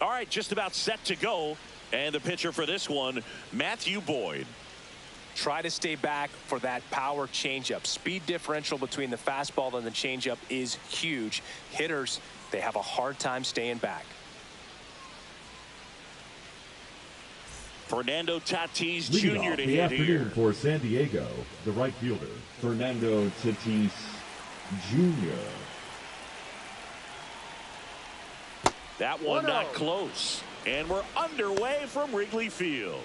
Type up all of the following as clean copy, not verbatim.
All right, just about set to go. And the pitcher for this one, Matthew Boyd. Try to stay back for that power changeup. Speed differential between the fastball and the changeup is huge. Hitters, they have a hard time staying back. Fernando Tatis Leading Jr. off to the hit afternoon here. for San Diego, the right fielder, Fernando Tatis Jr. That one not close. And we're underway from Wrigley Field.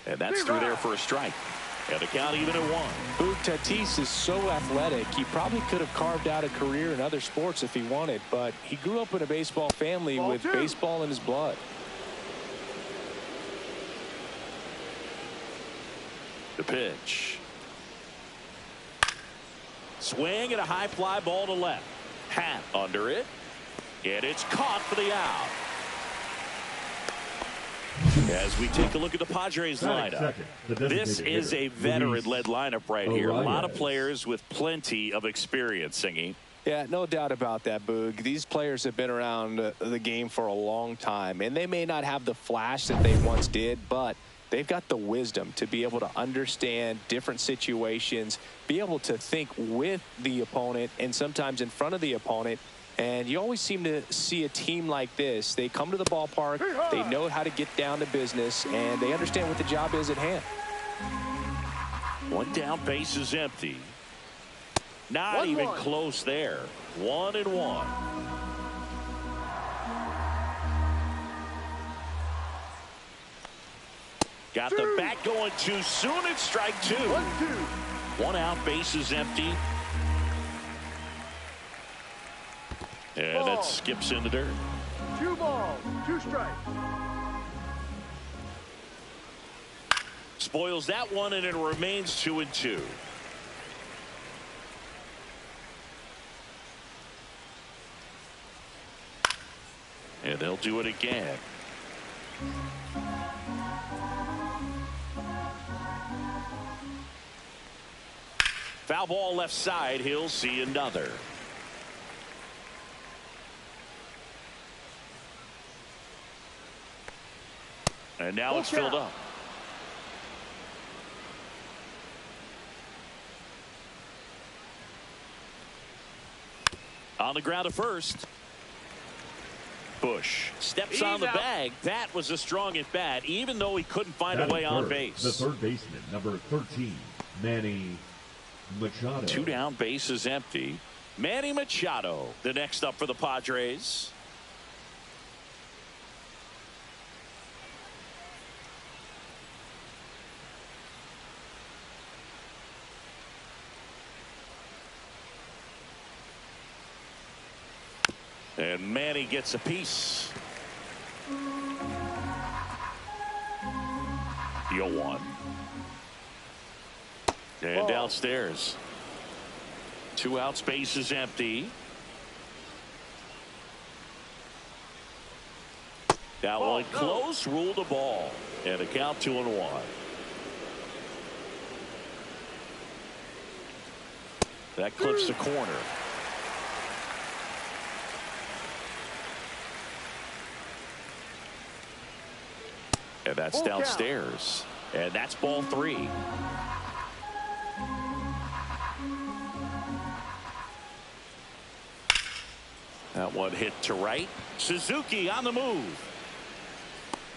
And that's through there for a strike. And the count even at 1. Tatis is so athletic. He probably could have carved out a career in other sports if he wanted, but he grew up in a baseball family with baseball in his blood. The pitch. Swing and a high fly ball to left. Hat under it. And it's caught for the out. As we take a look at the Padres lineup, this is a veteran-led lineup right here. A lot of players with plenty of experience, Singy. Yeah, no doubt about that, Boog. These players have been around the game for a long time, and they may not have the flash that they once did, but they've got the wisdom to be able to understand different situations, be able to think with the opponent and sometimes in front of the opponent. And you always seem to see a team like this. They come to the ballpark, they know how to get down to business, and they understand what the job is at hand. One down, base is empty. Not even close there. 1-1. Got the bat going too soon. It's strike 2. 1 out, base is empty. And that skips in the dirt. 2 balls, 2 strikes. Spoils that one, and it remains 2-2. And they'll do it again. Foul ball left side. He'll see another. And now it's filled up. On the ground at first. Bush steps on the bag. That was a strong at bat, even though he couldn't find a way on base. The third baseman, number 13, Manny Machado. 2 down, base is empty. Manny Machado, the next up for the Padres. And Manny gets a piece. The 0-1. And downstairs. 2 outs, base is empty. That one close, ruled a ball. And a count 2-1. That clips the corner. And that's downstairs. And that's ball 3. That one hit to right. Suzuki on the move.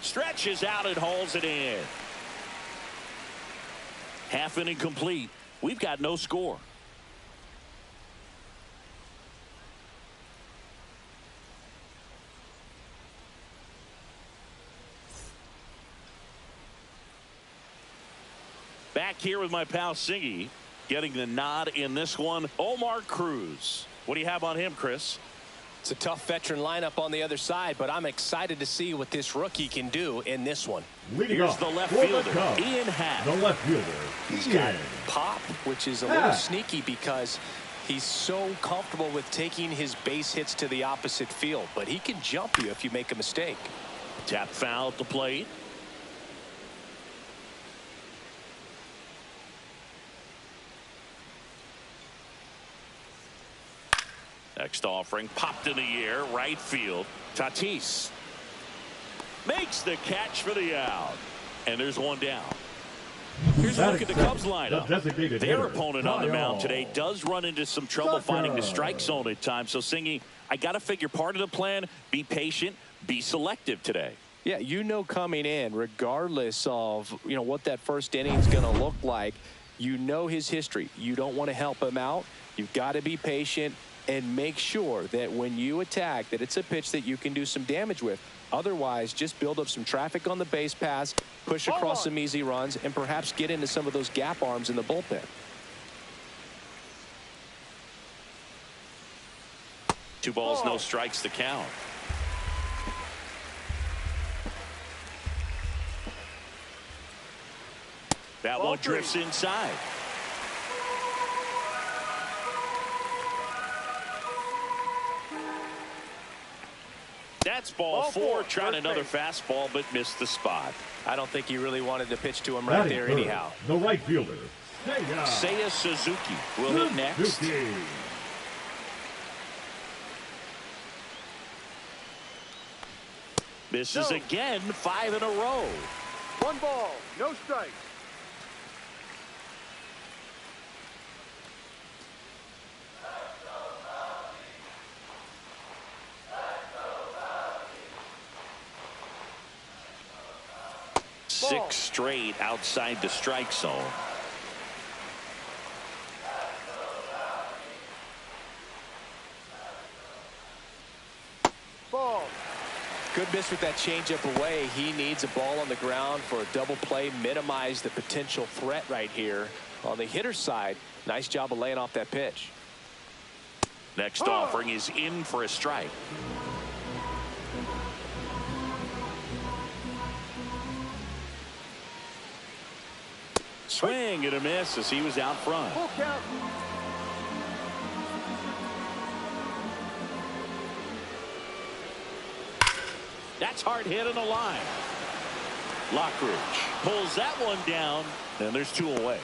Stretches out and hauls it in. Half inning complete. We've got no score. Back here with my pal Singy, getting the nod in this one. Omar Cruz. What do you have on him, Chris? It's a tough veteran lineup on the other side, but I'm excited to see what this rookie can do in this one. Here's the left fielder, Ian Happ. The left fielder, He's got pop, which is a little sneaky because he's so comfortable with taking his base hits to the opposite field, but he can jump you if you make a mistake. Tap foul at the plate. Next offering popped in the air, right field. Tatis makes the catch for the out. And there's one down. Here's a look at the Cubs lineup. Their opponent on the mound today does run into some trouble finding the strike zone at times. So, Singy, I got to figure part of the plan, be patient, be selective today. Yeah, coming in, regardless of, what that first inning is going to look like, his history. You don't want to help him out. You've got to be patient and make sure that when you attack, that it's a pitch that you can do some damage with. Otherwise, just build up some traffic on the base pass, push across some easy runs, and perhaps get into some of those gap arms in the bullpen. 2 balls, no strikes to count. That one drifts inside. That's ball 4, trying another fastball, but missed the spot. I don't think he really wanted to pitch to him right there anyhow. The right fielder, Seiya Suzuki will hit next. Misses again, 5 in a row. 1 ball, no strikes. Six straight outside the strike zone. Ball. Good miss with that changeup away. He needs a ball on the ground for a double play, minimize the potential threat right here. On the hitter's side, nice job of laying off that pitch. Next offering is in for a strike. Swing and a miss as he was out front. Full count. That's hard hit on the line. Lockridge pulls that one down, and there's 2 away.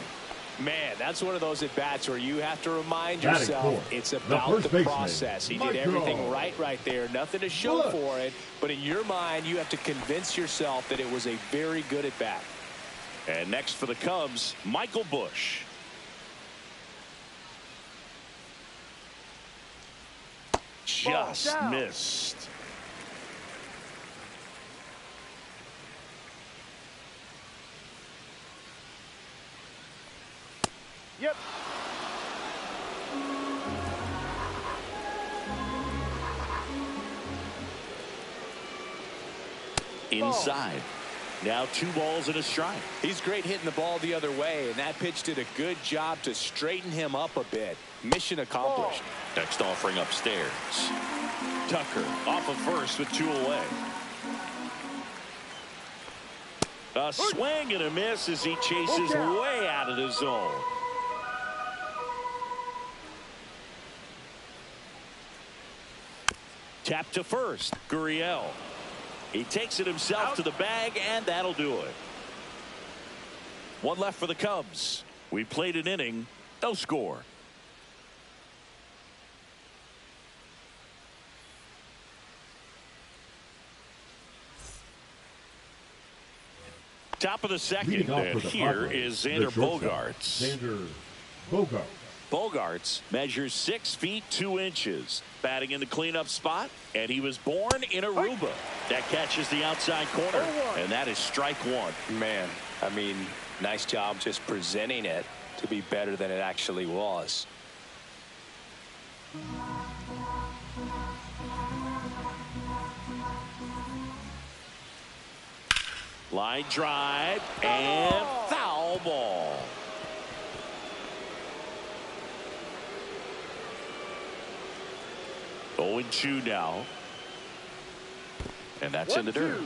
Man, that's one of those at-bats where you have to remind yourself it's about the process. He did everything right there. Nothing to show for it, but in your mind, you have to convince yourself that it was a very good at-bat. And next for the Cubs, Michael Busch. Just missed. Yep. Inside. Now 2 balls and a strike. He's great hitting the ball the other way, and that pitch did a good job to straighten him up a bit. Mission accomplished. Next offering upstairs. Tucker off of first with 2 away. A swing and a miss as he chases way out of the zone. Tap to first. Gurriel. He takes it himself to the bag, and that'll do it. 1 left for the Cubs. We played an inning, no score. Top of the second, and here is Xander Bogaerts. Xander Bogaerts. Bogaerts measures 6 feet 2 inches, batting in the cleanup spot, and he was born in Aruba. That catches the outside corner, and that is strike 1. Man, I mean, nice job just presenting it to be better than it actually was. Line drive and foul ball. Oh, 0-2 now. And that's in the dirt.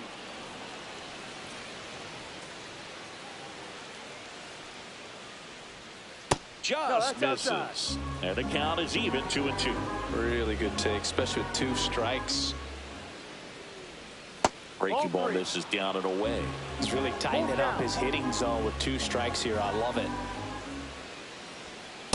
Just misses. And the count is even, 2-2. Really good take, especially with 2 strikes. Breaking ball misses down and away. He's really tightening up his hitting zone with 2 strikes here. I love it.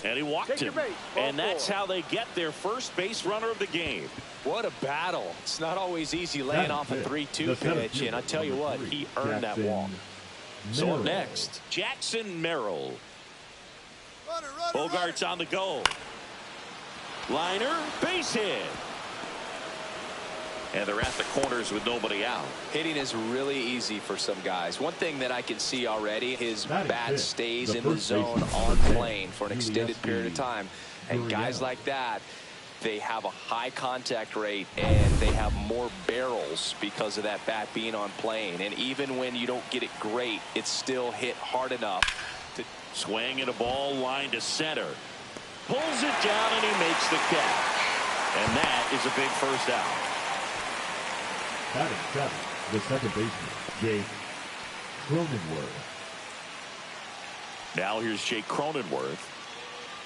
And he walked him. And that's how they get their first base runner of the game. What a battle. It's not always easy laying off a 3-2 pitch, and I tell you what, he earned that walk. So up next, Jackson Merrill. Bogart's on the go. Liner, base hit. And they're at the corners with nobody out. Hitting is really easy for some guys. One thing that I can see already, his bat stays in the zone on plane for an extended period of time. And guys like that, they have a high contact rate and they have more barrels because of that bat being on plane. And even when you don't get it great, it's still hit hard enough to swing and a ball line to center. Pulls it down and he makes the catch. And that is a big first out. Batting seventh, the second baseman, Jake Cronenworth. Now here's Jake Cronenworth.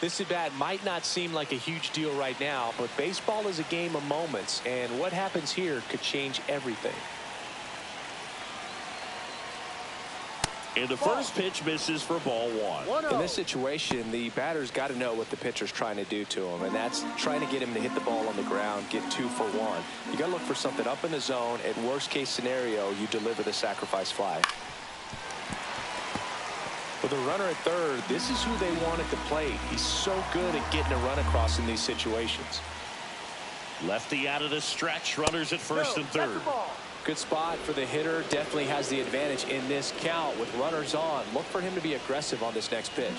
This at bat might not seem like a huge deal right now, but baseball is a game of moments, and what happens here could change everything. And the first pitch misses for ball one. In this situation, the batter's got to know what the pitcher's trying to do to him, and that's trying to get him to hit the ball on the ground, get 2 for 1. You got to look for something up in the zone. At worst case scenario, you deliver the sacrifice fly. With a runner at third, this is who they want at the plate. He's so good at getting a run across in these situations. Lefty out of the stretch, runners at first and third. Good spot for the hitter. Definitely has the advantage in this count with runners on. Look for him to be aggressive on this next pitch.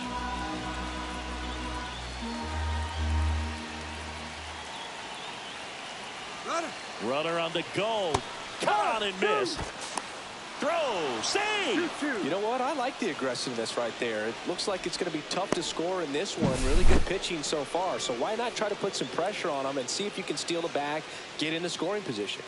Runner on the go. Caught on and missed. Throw, save. You know what? I like the aggressiveness right there. It looks like it's going to be tough to score in this one. Really good pitching so far. So why not try to put some pressure on him and see if you can steal the bag, get in the scoring position.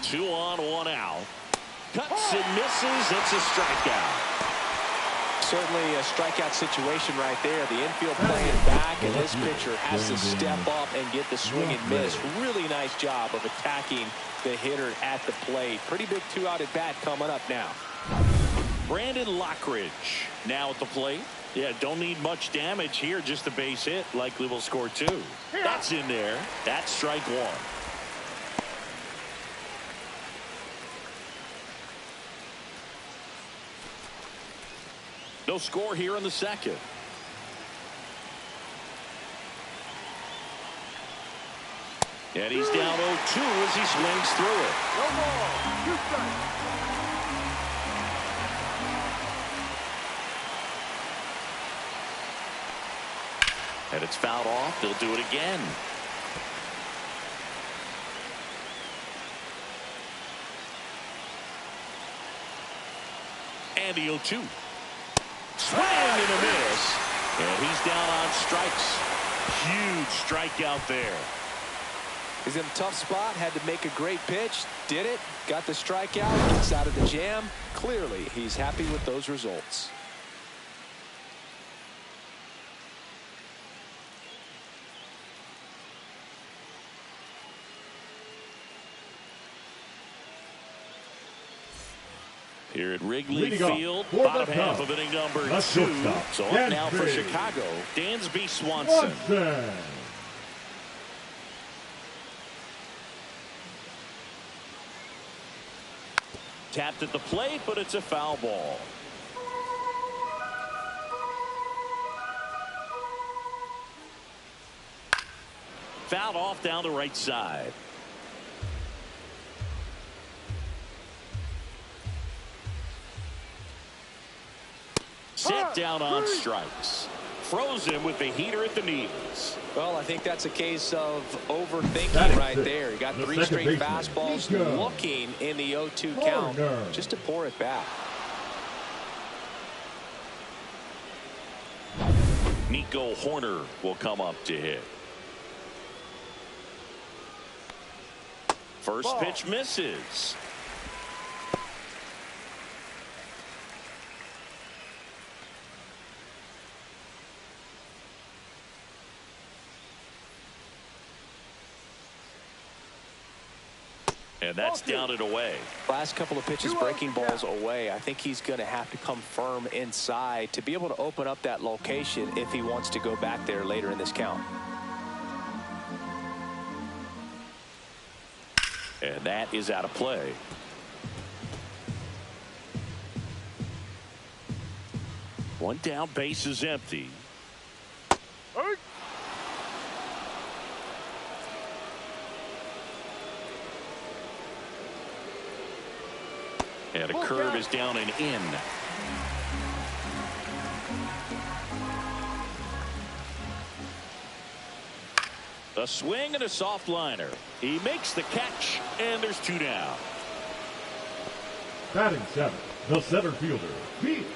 Two on, one out. Cuts and misses. It's a strikeout. Certainly a strikeout situation right there. The infield playing back, and this pitcher has to step up and get the swing and miss. Really nice job of attacking the hitter at the plate. Pretty big 2-out at bat coming up now. Brandon Lockridge now at the plate. Yeah, don't need much damage here, just a base hit. Likely will score 2. That's in there. That's strike 1. No score here in the second. And he's down 0-2 as he swings through it. No ball, 2 strikes. And it's fouled off. They'll do it again. And the 0-2. Swing and a miss. And he's down on strikes. Huge strikeout there. He's in a tough spot. Had to make a great pitch. Did it. Got the strikeout. Gets out of the jam. Clearly, he's happy with those results. Here at Wrigley Field, bottom half of inning number 2. So up now for Chicago, Dansby Swanson. Tapped at the plate, but it's a foul ball. Fouled off down the right side. Set down on strikes. Frozen with the heater at the knees. Well, I think that's a case of overthinking right there. He got 3 straight fastballs looking in the 0-2 count just to pour it back. Nico Horner will come up to hit. First pitch misses. And that's down and away. Last couple of pitches breaking balls away. I think he's going to have to come firm inside to be able to open up that location if he wants to go back there later in this count. And that is out of play. One down, base is empty. And a curve is down and in. A swing and a soft liner. He makes the catch, and there's 2 down. Batting 7th, the center fielder, Pete.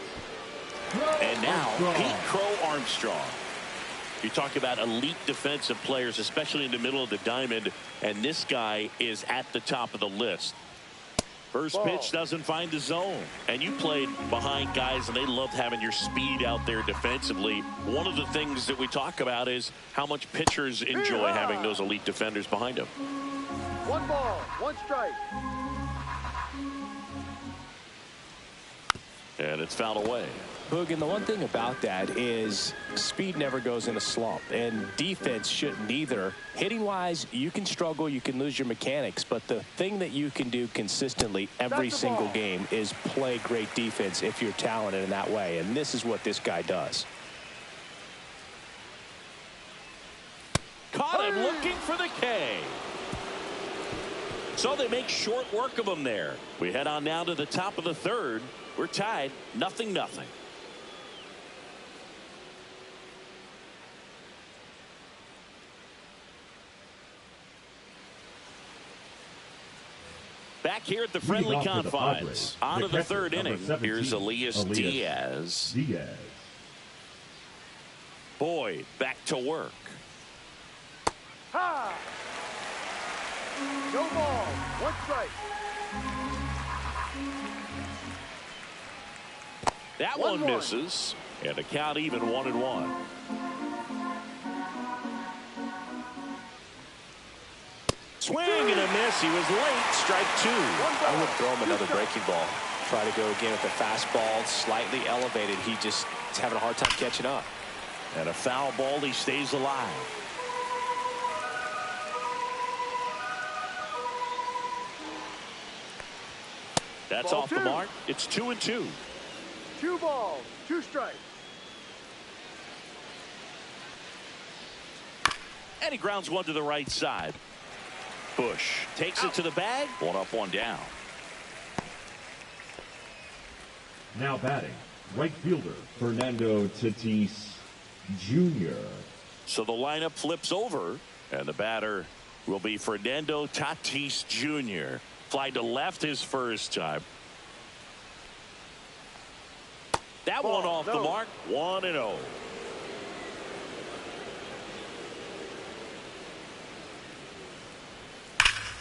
And now, Pete Crow Armstrong. You talk about elite defensive players, especially in the middle of the diamond, and this guy is at the top of the list. First pitch doesn't find the zone. And you played behind guys, and they loved having your speed out there defensively. One of the things that we talk about is how much pitchers enjoy having those elite defenders behind them. 1 ball, 1 strike. And it's fouled away. Boog, and the one thing about that is speed never goes in a slump, and defense shouldn't either. Hitting wise, you can struggle, you can lose your mechanics, but the thing that you can do consistently every single game is play great defense if you're talented in that way, and this is what this guy does. Caught him looking for the K. So they make short work of him there. We head on now to the top of the 3rd. We're tied 0-0. Back here at the friendly confines. On to the 3rd inning. Here's Elias Diaz. Boyd back to work. Ha! No ball, 1 strike. That one misses. And the count even 1-1. Swing and a miss. He was late. Strike 2. I would throw him another breaking ball. Try to go again with the fastball, slightly elevated. He just is having a hard time catching up. And a foul ball. He stays alive. That's off the mark. It's 2-2. 2 balls, 2 strikes. And he grounds one to the right side. Bush takes it to the bag. 1 up, 1 down. Now batting, right fielder, Fernando Tatis Jr. So the lineup flips over, and the batter will be Fernando Tatis Jr. Fly to left his first time. That one off the mark. 1-0.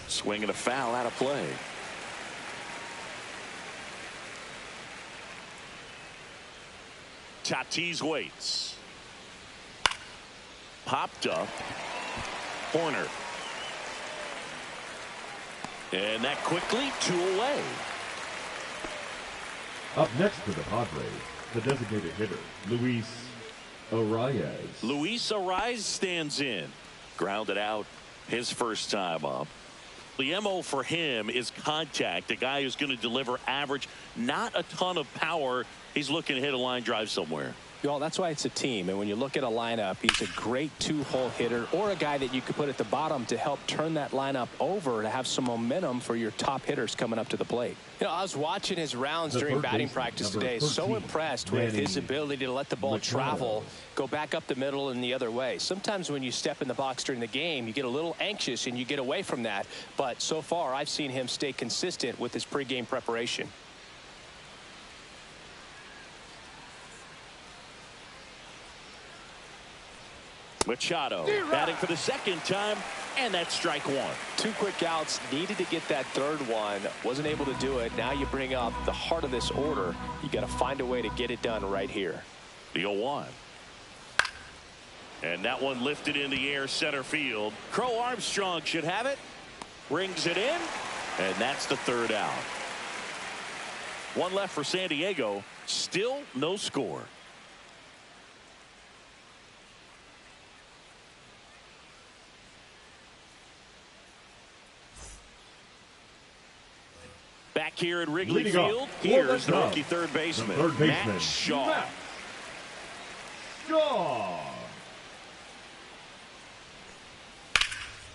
Swing and a foul out of play. Tatis waits. Popped up. Corner. And that quickly 2 away. Up next for the Padres, the designated hitter, Luis Arias. Luis Arias stands in. Grounded out his first time up. The MO for him is contact. A guy who's going to deliver average, not a ton of power. He's looking to hit a line drive somewhere. Y'all, that's why it's a team. And when you look at a lineup, he's a great 2-hole hitter, or a guy that you could put at the bottom to help turn that lineup over to have some momentum for your top hitters coming up to the plate. You know, I was watching his rounds during batting practice today. So impressed with his ability to let the ball travel, go back up the middle and the other way. Sometimes when you step in the box during the game, you get a little anxious and you get away from that. But so far, I've seen him stay consistent with his pregame preparation. Machado batting for the second time, and that's strike 1. 2 quick outs, needed to get that 3rd one, wasn't able to do it. Now you bring up the heart of this order. You got to find a way to get it done right here. The 0-1. And that one lifted in the air, center field. Crow Armstrong should have it. Brings it in. And that's the third out. One left for San Diego. Still no score. Back here at Wrigley Field, here's the rookie third baseman, Matt Shaw.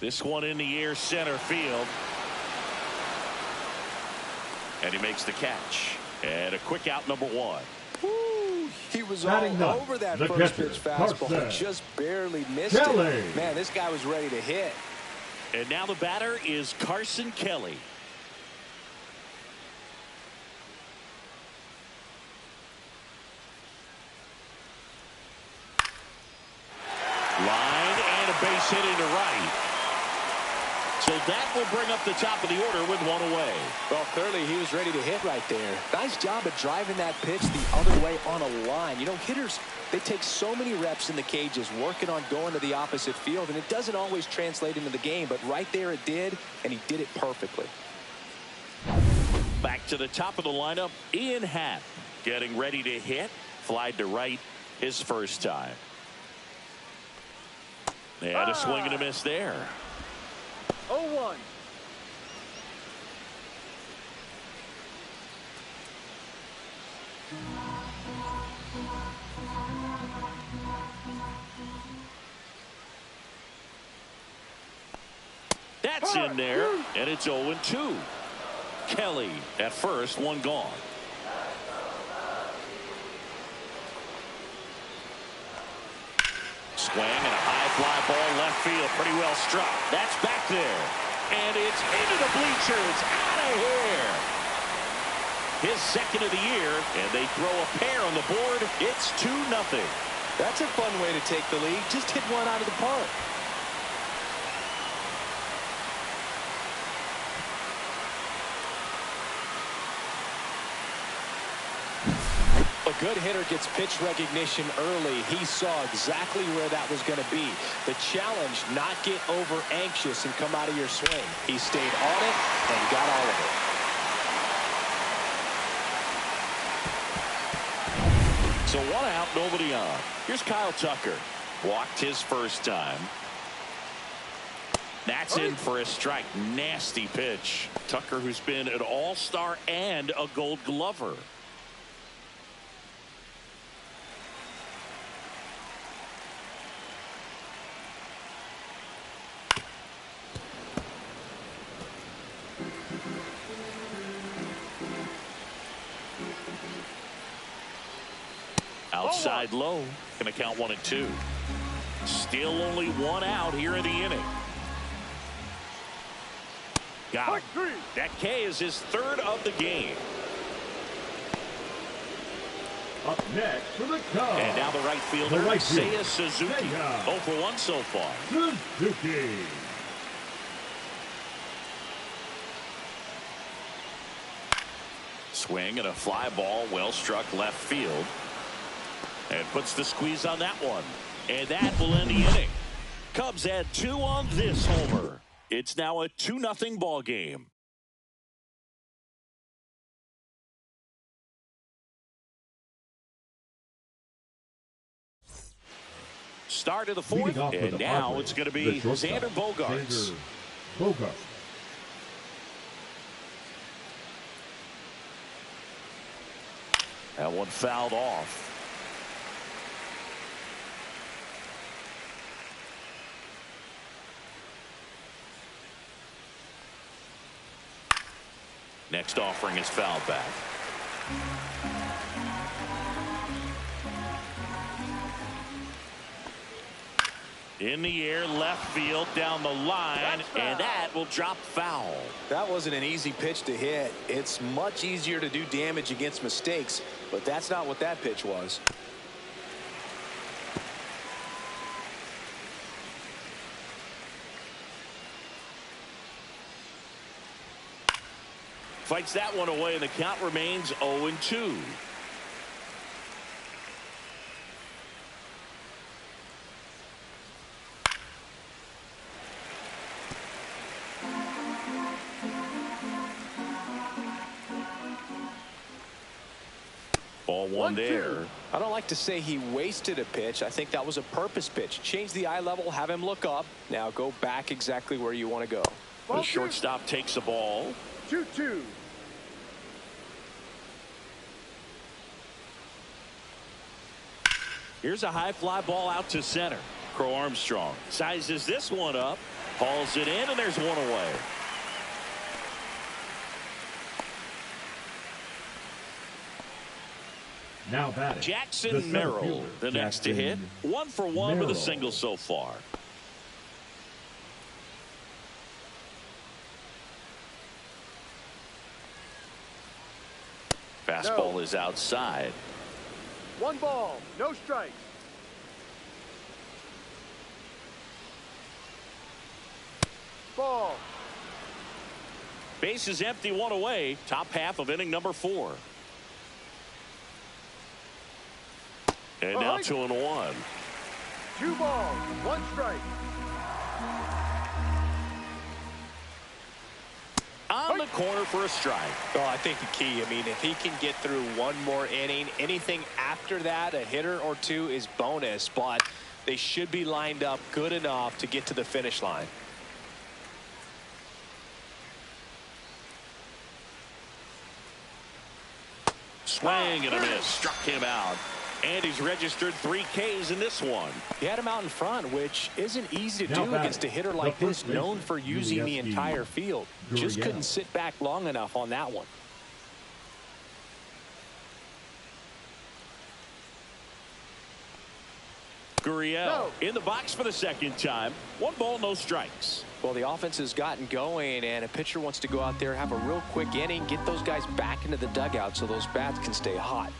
This one in the air center field. And he makes the catch. And a quick out, number one. Woo, he was all over that first pitch fastball. Just barely missed it. Man, this guy was ready to hit. And now the batter is Carson Kelly. Line and a base hit into right. So that will bring up the top of the order with one away. Well, clearly he was ready to hit right there. Nice job of driving that pitch the other way on a line. You know, hitters, they take so many reps in the cages working on going to the opposite field, and it doesn't always translate into the game, but right there it did, and he did it perfectly. Back to the top of the lineup, Ian Happ getting ready to hit. Flied to right his first time. And a swing and a miss there. 0-1. That's in there, and it's 0-2. Kelly at first, one gone. Swing and a high fly ball left field, pretty well struck. That's back there, and it's into the bleachers, out of here. His second of the year, and they throw a pair on the board. It's 2-0. That's a fun way to take the lead. Just hit one out of the park. A good hitter gets pitch recognition early. He saw exactly where that was going to be. The challenge, not get over anxious and come out of your swing. He stayed on it and got all of it. So one out, nobody on. Here's Kyle Tucker. Walked his first time. That's in for a strike. Nasty pitch. Tucker, who's been an all-star and a Gold Glover. Outside low. Going to count 1-2. Still only one out here in the inning. Got him. That K is his third of the game. Up next for the Cubs. And now the right fielder, Seiya Suzuki. 0 for 1 so far. Suzuki. Swing and a fly ball, well struck left field. And puts the squeeze on that one. And that will end the inning. Cubs add 2 on this homer. It's now a 2-0 ball game. Start of the fourth, and now Padres, it's going to be Xander Bogaerts. That one fouled off. Next offering is fouled back. In the air, left field, down the line, and that will drop foul. That wasn't an easy pitch to hit. It's much easier to do damage against mistakes, but that's not what that pitch was. Fights that one away, and the count remains 0-2. Ball one there. I don't like to say he wasted a pitch. I think that was a purpose pitch. Change the eye level, have him look up. Now go back exactly where you want to go. The shortstop takes the ball. 2-2. Here's a high fly ball out to center. Crow Armstrong sizes this one up, hauls it in, and there's one away. Now batting, Jackson Merrill, the next to hit. 1 for 1 with a single so far. Fastball is outside. 1 ball, no strikes. Ball. Base is empty, 1 away. Top half of inning number 4. And now 2-1. 2 balls, 1 strike. On the corner for a strike. Oh, I think the key, I mean, if he can get through 1 more inning, anything after that, a hitter or 2 is bonus, but they should be lined up good enough to get to the finish line. Swing and a miss. Struck him out. And he's registered 3 Ks in this one. He had him out in front, which isn't easy to do against a hitter like this, known for using the entire field. Just couldn't sit back long enough on that one. Gurriel in the box for the second time. 1 ball, no strikes. Well, the offense has gotten going, and a pitcher wants to go out there, have a real quick inning, get those guys back into the dugout so those bats can stay hot.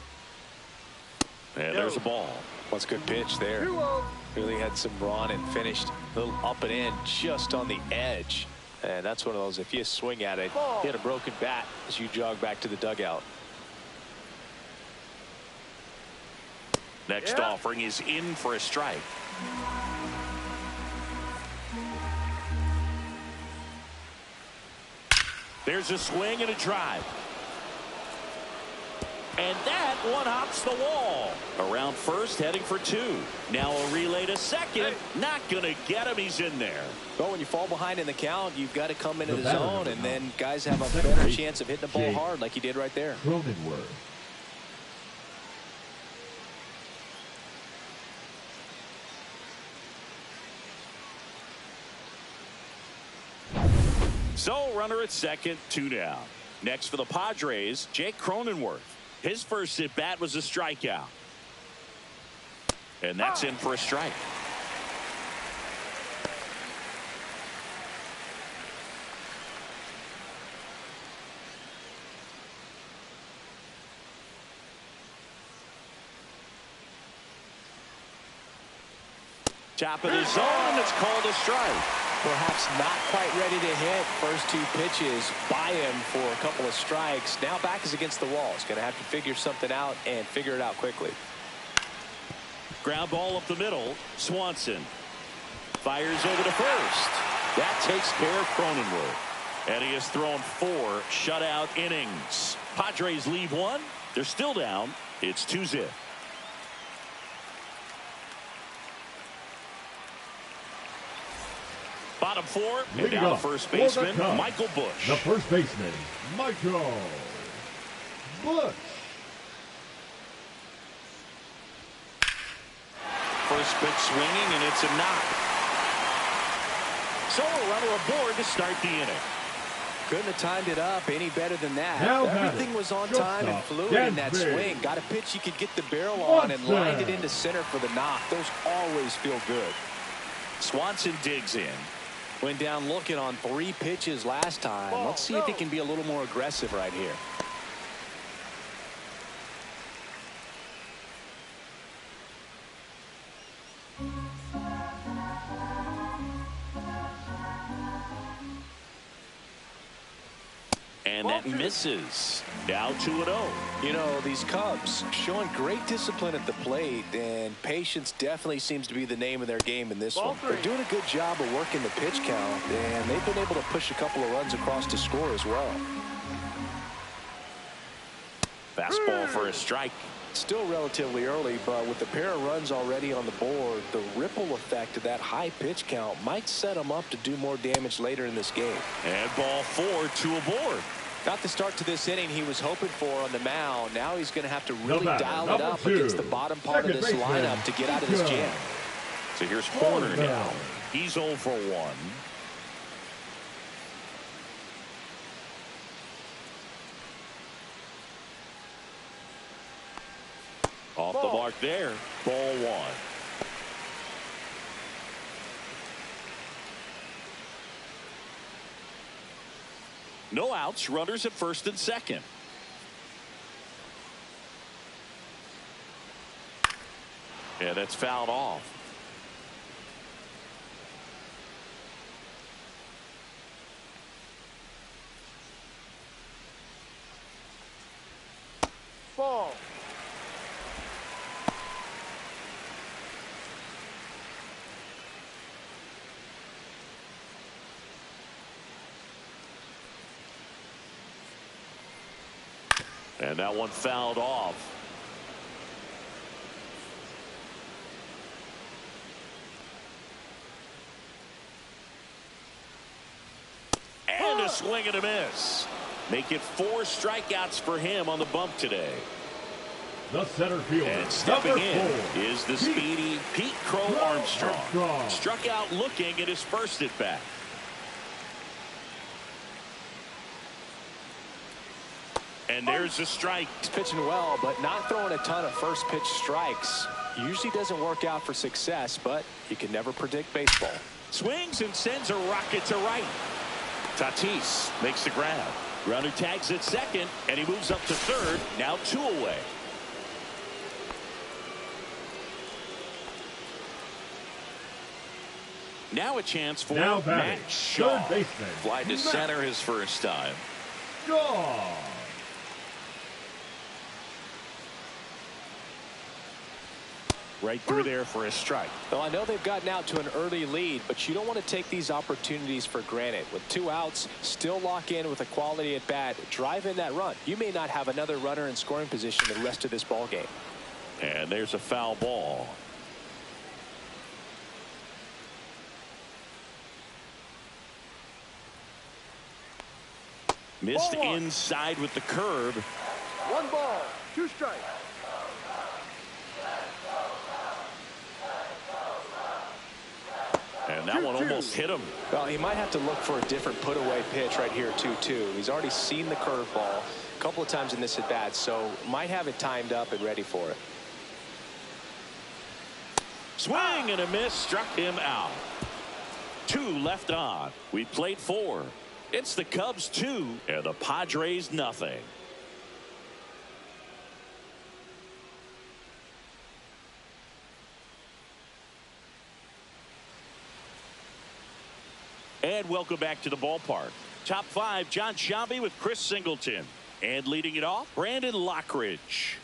And there's a ball. What's a good pitch there. 2-0. Really had some run and finished a little up and in just on the edge. And that's one of those, if you swing at it, hit a broken bat as you jog back to the dugout. Next offering is in for a strike. There's a swing and a drive. And that one hops the wall. Around first, heading for 2. Now a relay to second. Not going to get him. He's in there. Well, when you fall behind in the count, you've got to come into the zone, and then guys have a better chance of hitting the ball hard like he did right there. Cronenworth. So runner at second, 2 down. Next for the Padres, Jake Cronenworth. His first at bat was a strikeout. And that's in for a strike. Top of the zone, it's called a strike. Perhaps not quite ready to hit. First 2 pitches by him for a couple of strikes. Now back is against the wall. He's going to have to figure something out and figure it out quickly. Ground ball up the middle. Swanson fires over to first. That takes care of Cronenworth. And he has thrown 4 shutout innings. Padres leave 1. They're still down. It's 2-0. Bottom 4, and down the first baseman, Michael Busch. The first baseman, Michael Busch. First pitch swinging, and it's a knock. So a runner aboard to start the inning. Couldn't have timed it up any better than that. Now Everything was on time and fluid in that swing. Got a pitch you could get the barrel on and lined it into center for the knock. Those always feel good. Swanson digs in. Went down looking on 3 pitches last time. Let's see if he can be a little more aggressive right here. And that misses. Now 2-0. You know, these Cubs showing great discipline at the plate, and patience definitely seems to be the name of their game in this one. They're doing a good job of working the pitch count, and they've been able to push a couple of runs across to score as well. Fastball for a strike. Still relatively early, but with the pair of runs already on the board, the ripple effect of that high pitch count might set him up to do more damage later in this game. And ball 4, 2 aboard. Not the start to this inning he was hoping for on the mound. Now he's going to have to really dial it up against the bottom part of this lineup to get out of this jam. So here's Horner now. He's 0 for 1. Off the mark there. Ball 1. No outs. Runners at first and second. And that's fouled off. Ball. And that one fouled off. And a swing and a miss. Make it 4 strikeouts for him on the bump today. The center fielder. And stepping in is the speedy Pete Crow Armstrong. Struck out looking at his first at bat. And there's a strike. He's pitching well, but not throwing a ton of first pitch strikes. Usually doesn't work out for success, but you can never predict baseball. Swings and sends a rocket to right. Tatis makes the grab. Runner tags at second, and he moves up to third. Now 2 away. Now a chance for Matt Shaw. Fly to center his first time. Shaw. Right through there for a strike. Well, I know they've gotten out to an early lead, but you don't want to take these opportunities for granted. With 2 outs, still lock in with a quality at bat. Drive in that run. You may not have another runner in scoring position the rest of this ball game. And there's a foul ball. Missed inside with the curve. 1 ball, 2 strikes. And that one almost hit him. Well, he might have to look for a different put-away pitch right here, 2-2. He's already seen the curveball a couple of times in this at-bat, so might have it timed up and ready for it. Swing and a miss, struck him out. 2 left on. We played 4. It's the Cubs 2 and the Padres nothing. And welcome back to the ballpark. Top 5, John Sciambi with Chris Singleton. And leading it off, Brandon Lockridge.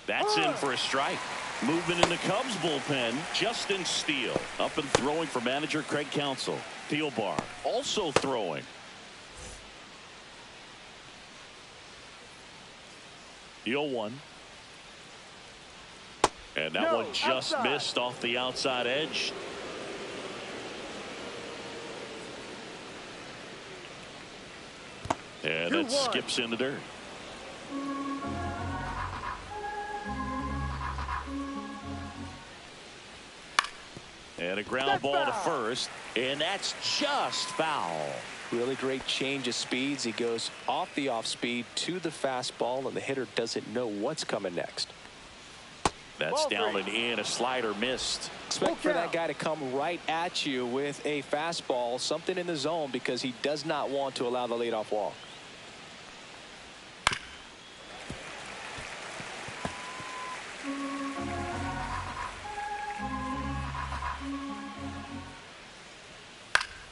That's in for a strike. Movement in the Cubs bullpen. Justin Steele up and throwing for manager Craig Counsell. Thielbar also throwing. The 0-1. And that one just outside. Missed off the outside edge. And it skips in the dirt. And a ground ball to first, and that's just foul. Really great change of speeds. He goes off the off speed to the fastball, and the hitter doesn't know what's coming next. That's down and in. A slider missed. Expect for that guy to come right at you with a fastball, something in the zone, because he does not want to allow the leadoff walk.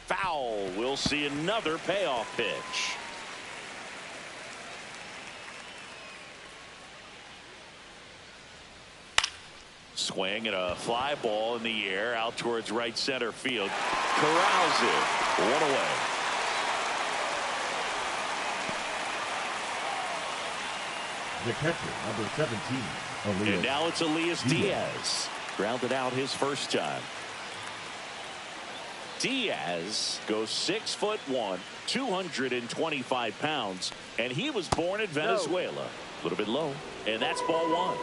Foul. We'll see another payoff pitch. Swing and a fly ball in the air out towards right center field. Corrals it. One away. The catcher, number 17, Elias. And now it's Elias Diaz. Grounded out his first time. Diaz goes 6'1", 225 pounds, and he was born in Venezuela. A little bit low, and that's ball one.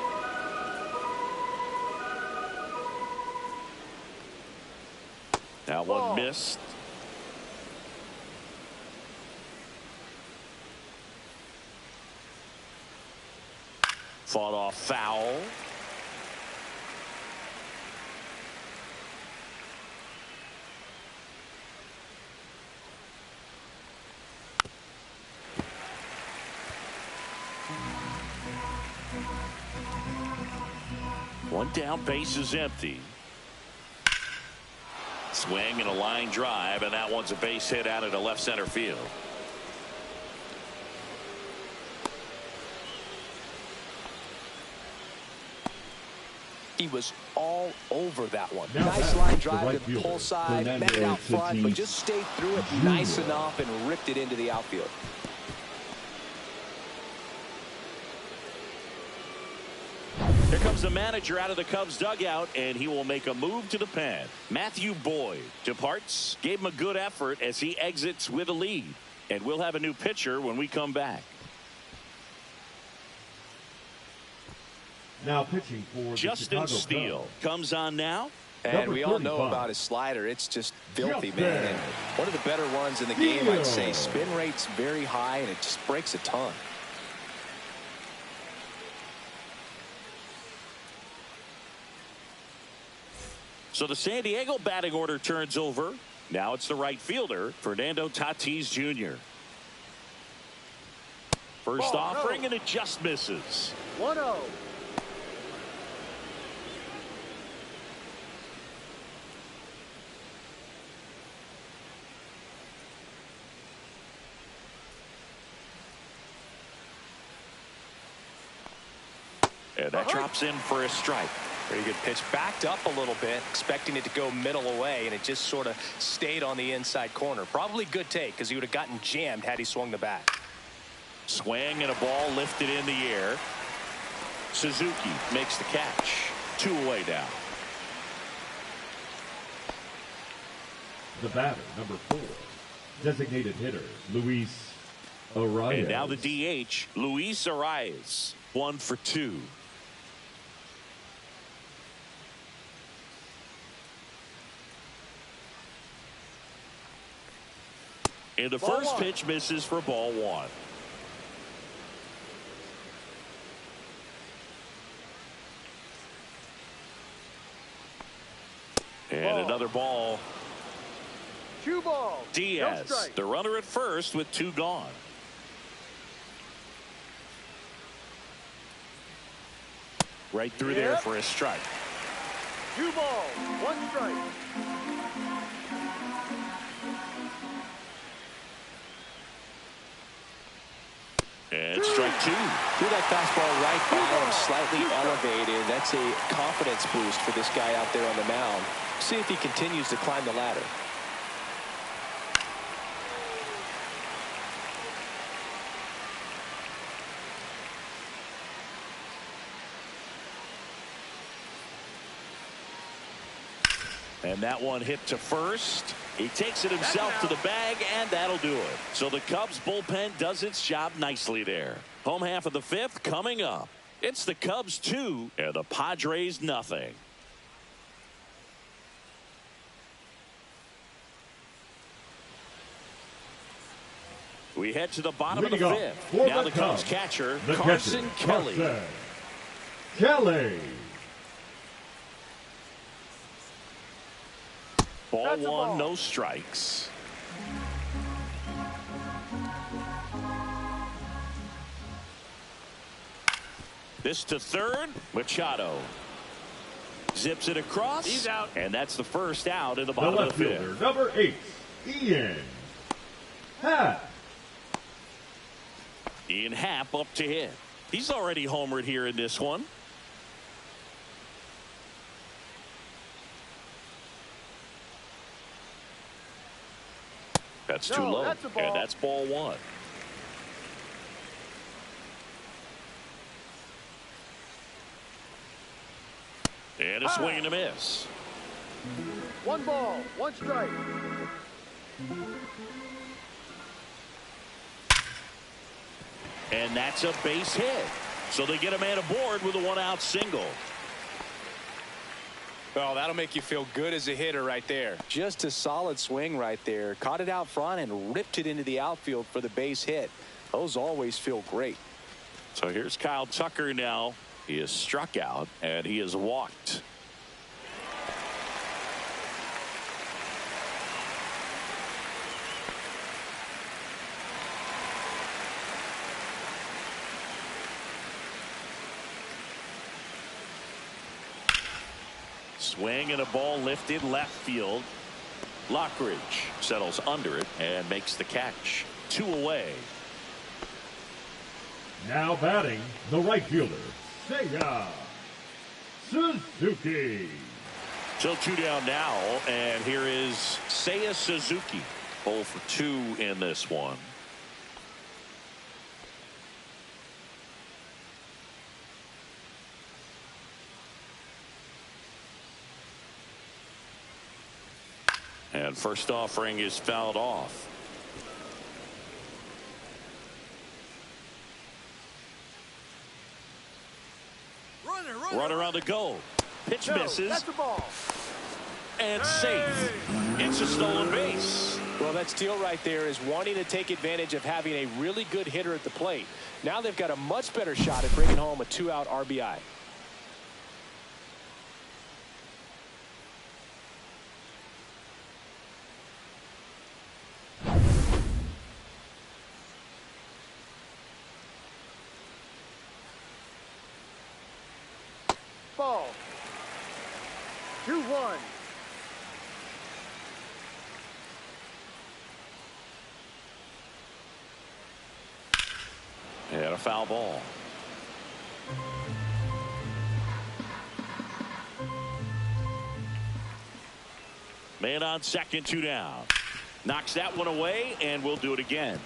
That one missed. Fought off foul. One down, base is empty. Swing and a line drive, and that one's a base hit out into left center field. He was all over that one. Now nice line drive right to the pull side, met it out front, but just stayed through it nice enough and ripped it into the outfield. Here comes the manager out of the Cubs dugout, and he will make a move to the pen. Matthew Boyd departs, gave him a good effort as he exits with a lead. And we'll have a new pitcher when we come back. Now pitching for Justin Steele comes on now. And we all know about his slider. It's just filthy, man. And one of the better ones in the game, I'd say. Spin rate's very high, and it just breaks a ton. So the San Diego batting order turns over. Now it's the right fielder, Fernando Tatis Jr. First offering, and it just misses. 1-0. And that drops in for a strike. Pretty good pitch. Backed up a little bit, expecting it to go middle away, and it just sort of stayed on the inside corner. Probably good take, because he would have gotten jammed had he swung the bat. Swing and a ball lifted in the air. Suzuki makes the catch. 2 away now. The batter, number 4, designated hitter, Luis Arias. And now the DH, Luis Arias. 1 for 2. And the first pitch misses for ball 1. And another ball. 2 balls. Diaz, No strike. the runner at first with 2 gone. Right through there for a strike. 2 balls. 1 strike. And strike 2. Threw that fastball right by him, slightly elevated. That's a confidence boost for this guy out there on the mound. See if he continues to climb the ladder. And that one hit to first. He takes it himself to the bag, and that'll do it. So the Cubs bullpen does its job nicely there. Home half of the 5th coming up. It's the Cubs 2 and the Padres nothing. We head to the bottom of the 5th. Now the Cubs catcher, Carson Kelly. Ball 1, no strikes. This to third. Machado zips it across. He's out. And that's the first out in the bottom of the 5th. Number 8, Ian Happ. Ian Happ up to hit. He's already homered here in this one. That's too low, and that's ball one. And a swing and a miss. 1 ball, 1 strike. And that's a base hit. So they get a man aboard with a 1-out single. Well, that'll make you feel good as a hitter right there. Just a solid swing right there. Caught it out front and ripped it into the outfield for the base hit. Those always feel great. So here's Kyle Tucker now. He is struck out and he is walked. Swing and a ball lifted left field. Lockridge settles under it and makes the catch. 2 away. Now batting, the right fielder, Seiya Suzuki. So 2 down now, and here is Seiya Suzuki. 0 for 2 in this one. And first offering is fouled off. Runner on the go. Pitch misses. That's the ball. And safe. It's a stolen base. Well, that steal right there is wanting to take advantage of having a really good hitter at the plate. Now they've got a much better shot at bringing home a 2-out RBI. Ball. 2-1. And a foul ball. Man on second, 2 down. Knocks that one away, and we'll do it again.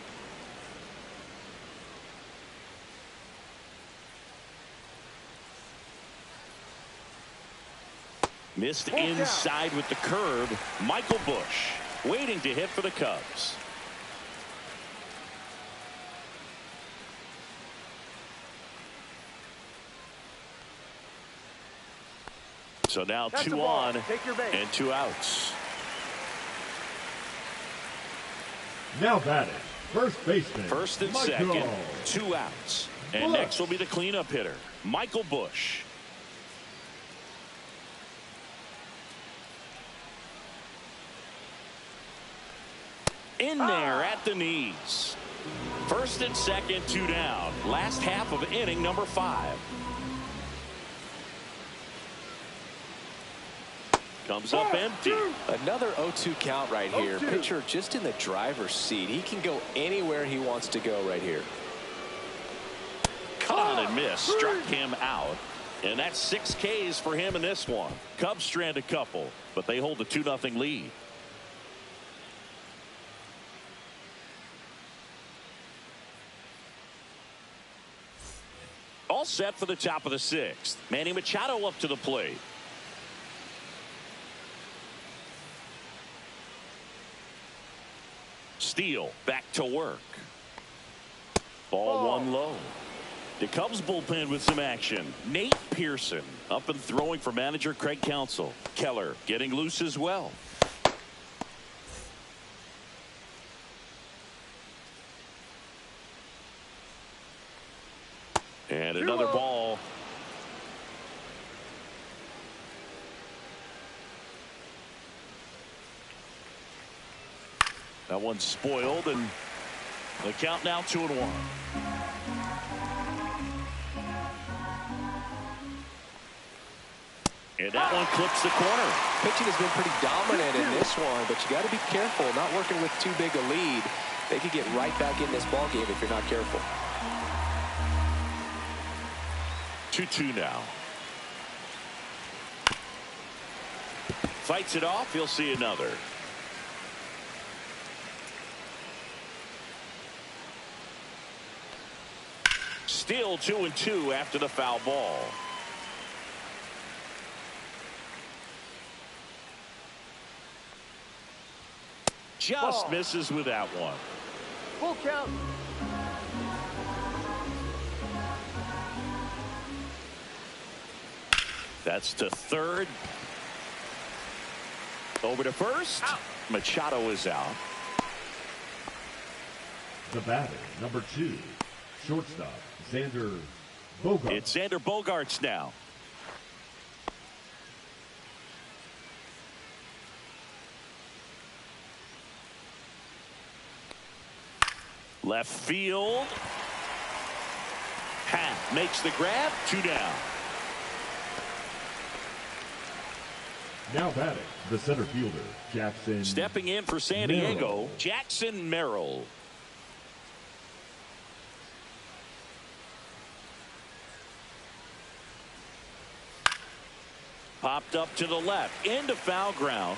Missed inside with the curve. Michael Busch waiting to hit for the Cubs. So now 2 on and 2 outs. Now batting, first baseman, First and second, 2 outs. And next will be the cleanup hitter, Michael Busch. In there at the knees. First and second, 2 down. Last half of inning number 5. Comes up empty. Another 0-2 count right here. Pitcher just in the driver's seat. He can go anywhere he wants to go right here. Cut on and miss. Struck him out. And that's 6 Ks for him in this one. Cubs strand a couple, but they hold a 2-0 lead. All set for the top of the 6th. Manny Machado up to the plate. Steele back to work. Ball 1 low. The Cubs bullpen with some action. Nate Pearson up and throwing for manager Craig Counsell. Keller getting loose as well. And another ball. That one's spoiled, and the count now 2-1. And that one clips the corner. Pitching has been pretty dominant in this one, but you got to be careful. Not working with too big a lead. They could get right back in this ball game if you're not careful. 2-2 now. Fights it off. He'll see another. Still 2-2 after the foul ball. Just misses with that one. Full count. That's to third. Over to first. Out. Machado is out. The batter, number 2, shortstop, Xander Bogaerts. It's Xander Bogaerts now. Left field. Pat makes the grab. 2 down. Now batting, the center fielder, Jackson. Stepping in for San Diego, Jackson Merrill. Popped up to the left, into foul ground.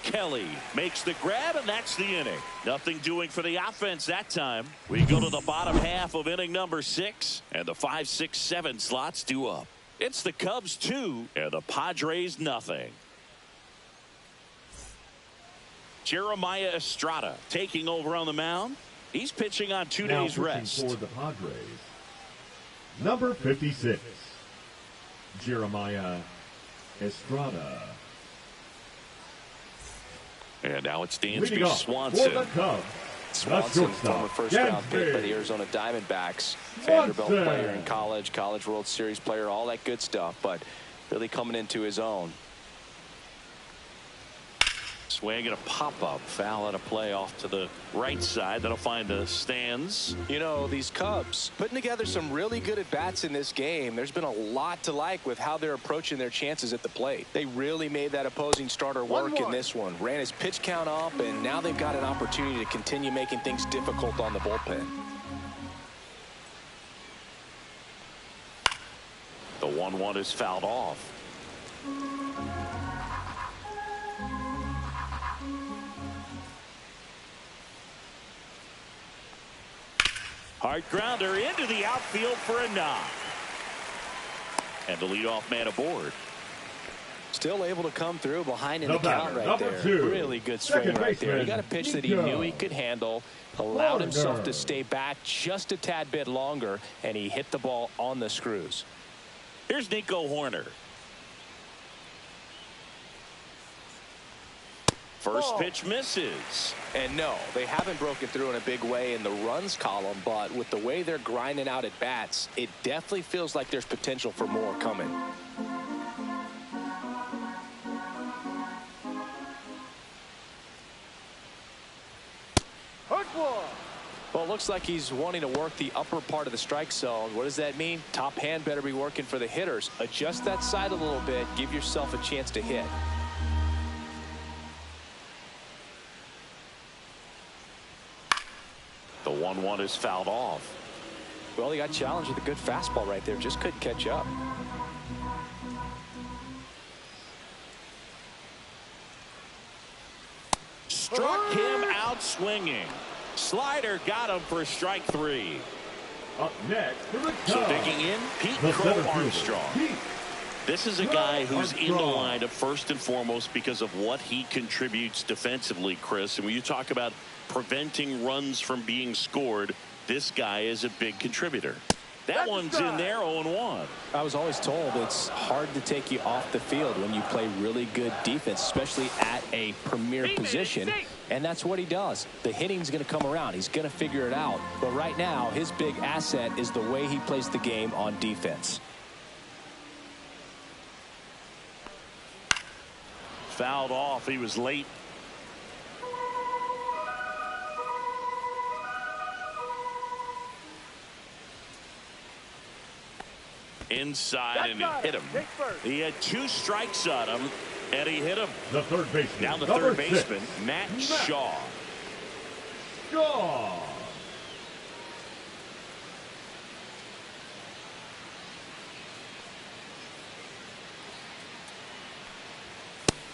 Kelly makes the grab, and that's the inning. Nothing doing for the offense that time. We go to the bottom half of inning number 6, and the 5, 6, 7 slots due up. It's the Cubs 2 and the Padres nothing. Jeremiah Estrada taking over on the mound. He's pitching on 2 days rest. For the Padres, number 56, Jeremiah Estrada. And now it's Dansby Swanson. For the Cubs, Swanson, former first-round pick by the Arizona Diamondbacks. Vanderbilt player in college, College World Series player, all that good stuff, but really coming into his own. Swing and a pop-up, foul out of play off to the right side. That'll find the stands. You know, these Cubs putting together some really good at-bats in this game. There's been a lot to like with how they're approaching their chances at the plate. They really made that opposing starter work in this one. Ran his pitch count up, and now they've got an opportunity to continue making things difficult on the bullpen. The 1-1 is fouled off. Hard grounder into the outfield for a knock. And the leadoff man aboard. Still able to come through behind in the count right there. 2. Really good swing right there. He got a pitch that he knew he could handle, allowed himself to stay back just a tad bit longer, and he hit the ball on the screws. Here's Nico Horner. First pitch misses. And no, they haven't broken through in a big way in the runs column, but with the way they're grinding out at bats, it definitely feels like there's potential for more coming. Well, it looks like he's wanting to work the upper part of the strike zone. What does that mean? Top hand better be working for the hitters. Adjust that side a little bit. Give yourself a chance to hit. The 1-1 is fouled off. Well, he got challenged with a good fastball right there. Just couldn't catch up. Struck him out swinging. Slider got him for strike 3. Up next for the Cubs, So digging in, Pete Crow Armstrong. This is a guy who's in the lineup first and foremost because of what he contributes defensively, Chris. And when you talk about preventing runs from being scored, this guy is a big contributor. That one's in there, 0-1. I was always told it's hard to take you off the field when you play really good defense, especially at a premier position. And that's what he does. The hitting's going to come around. He's going to figure it out. But right now, his big asset is the way he plays the game on defense. Fouled off. He was late. Inside, and he hit him. He had 2 strikes on him, and he hit him. The third baseman. Down the third baseman, Matt Shaw.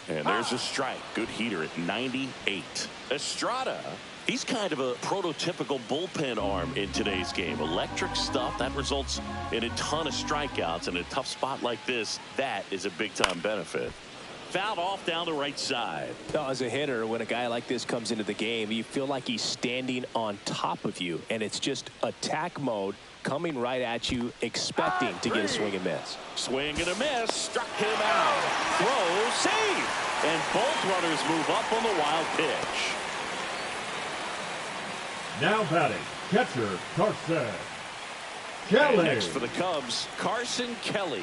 And there's a strike. Good heater at 98. Estrada He's kind of a prototypical bullpen arm in today's game. Electric stuff that results in a ton of strikeouts. In a tough spot like this, that is a big-time benefit. Fouled off down the right side. As a hitter, when a guy like this comes into the game, you feel like he's standing on top of you, and it's just attack mode coming right at you, expecting to get a swing and miss. Swing and a miss. Struck him out. Throw, save. And both runners move up on the wild pitch. Now batting, catcher Carson Kelly. And next for the Cubs, Carson Kelly.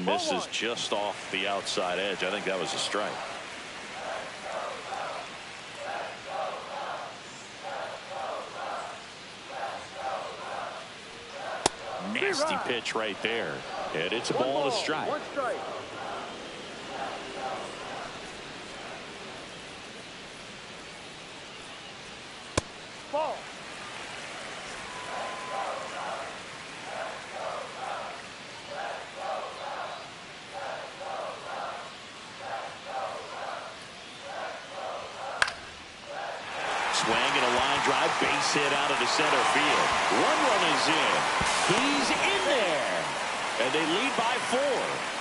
Misses just off the outside edge. I think that was a strike. Nasty pitch right there. And it's a ball and a strike. One strike. Ball. Swing and a line drive, base hit out of the center field. One run is in. He's in there. And they lead by 4.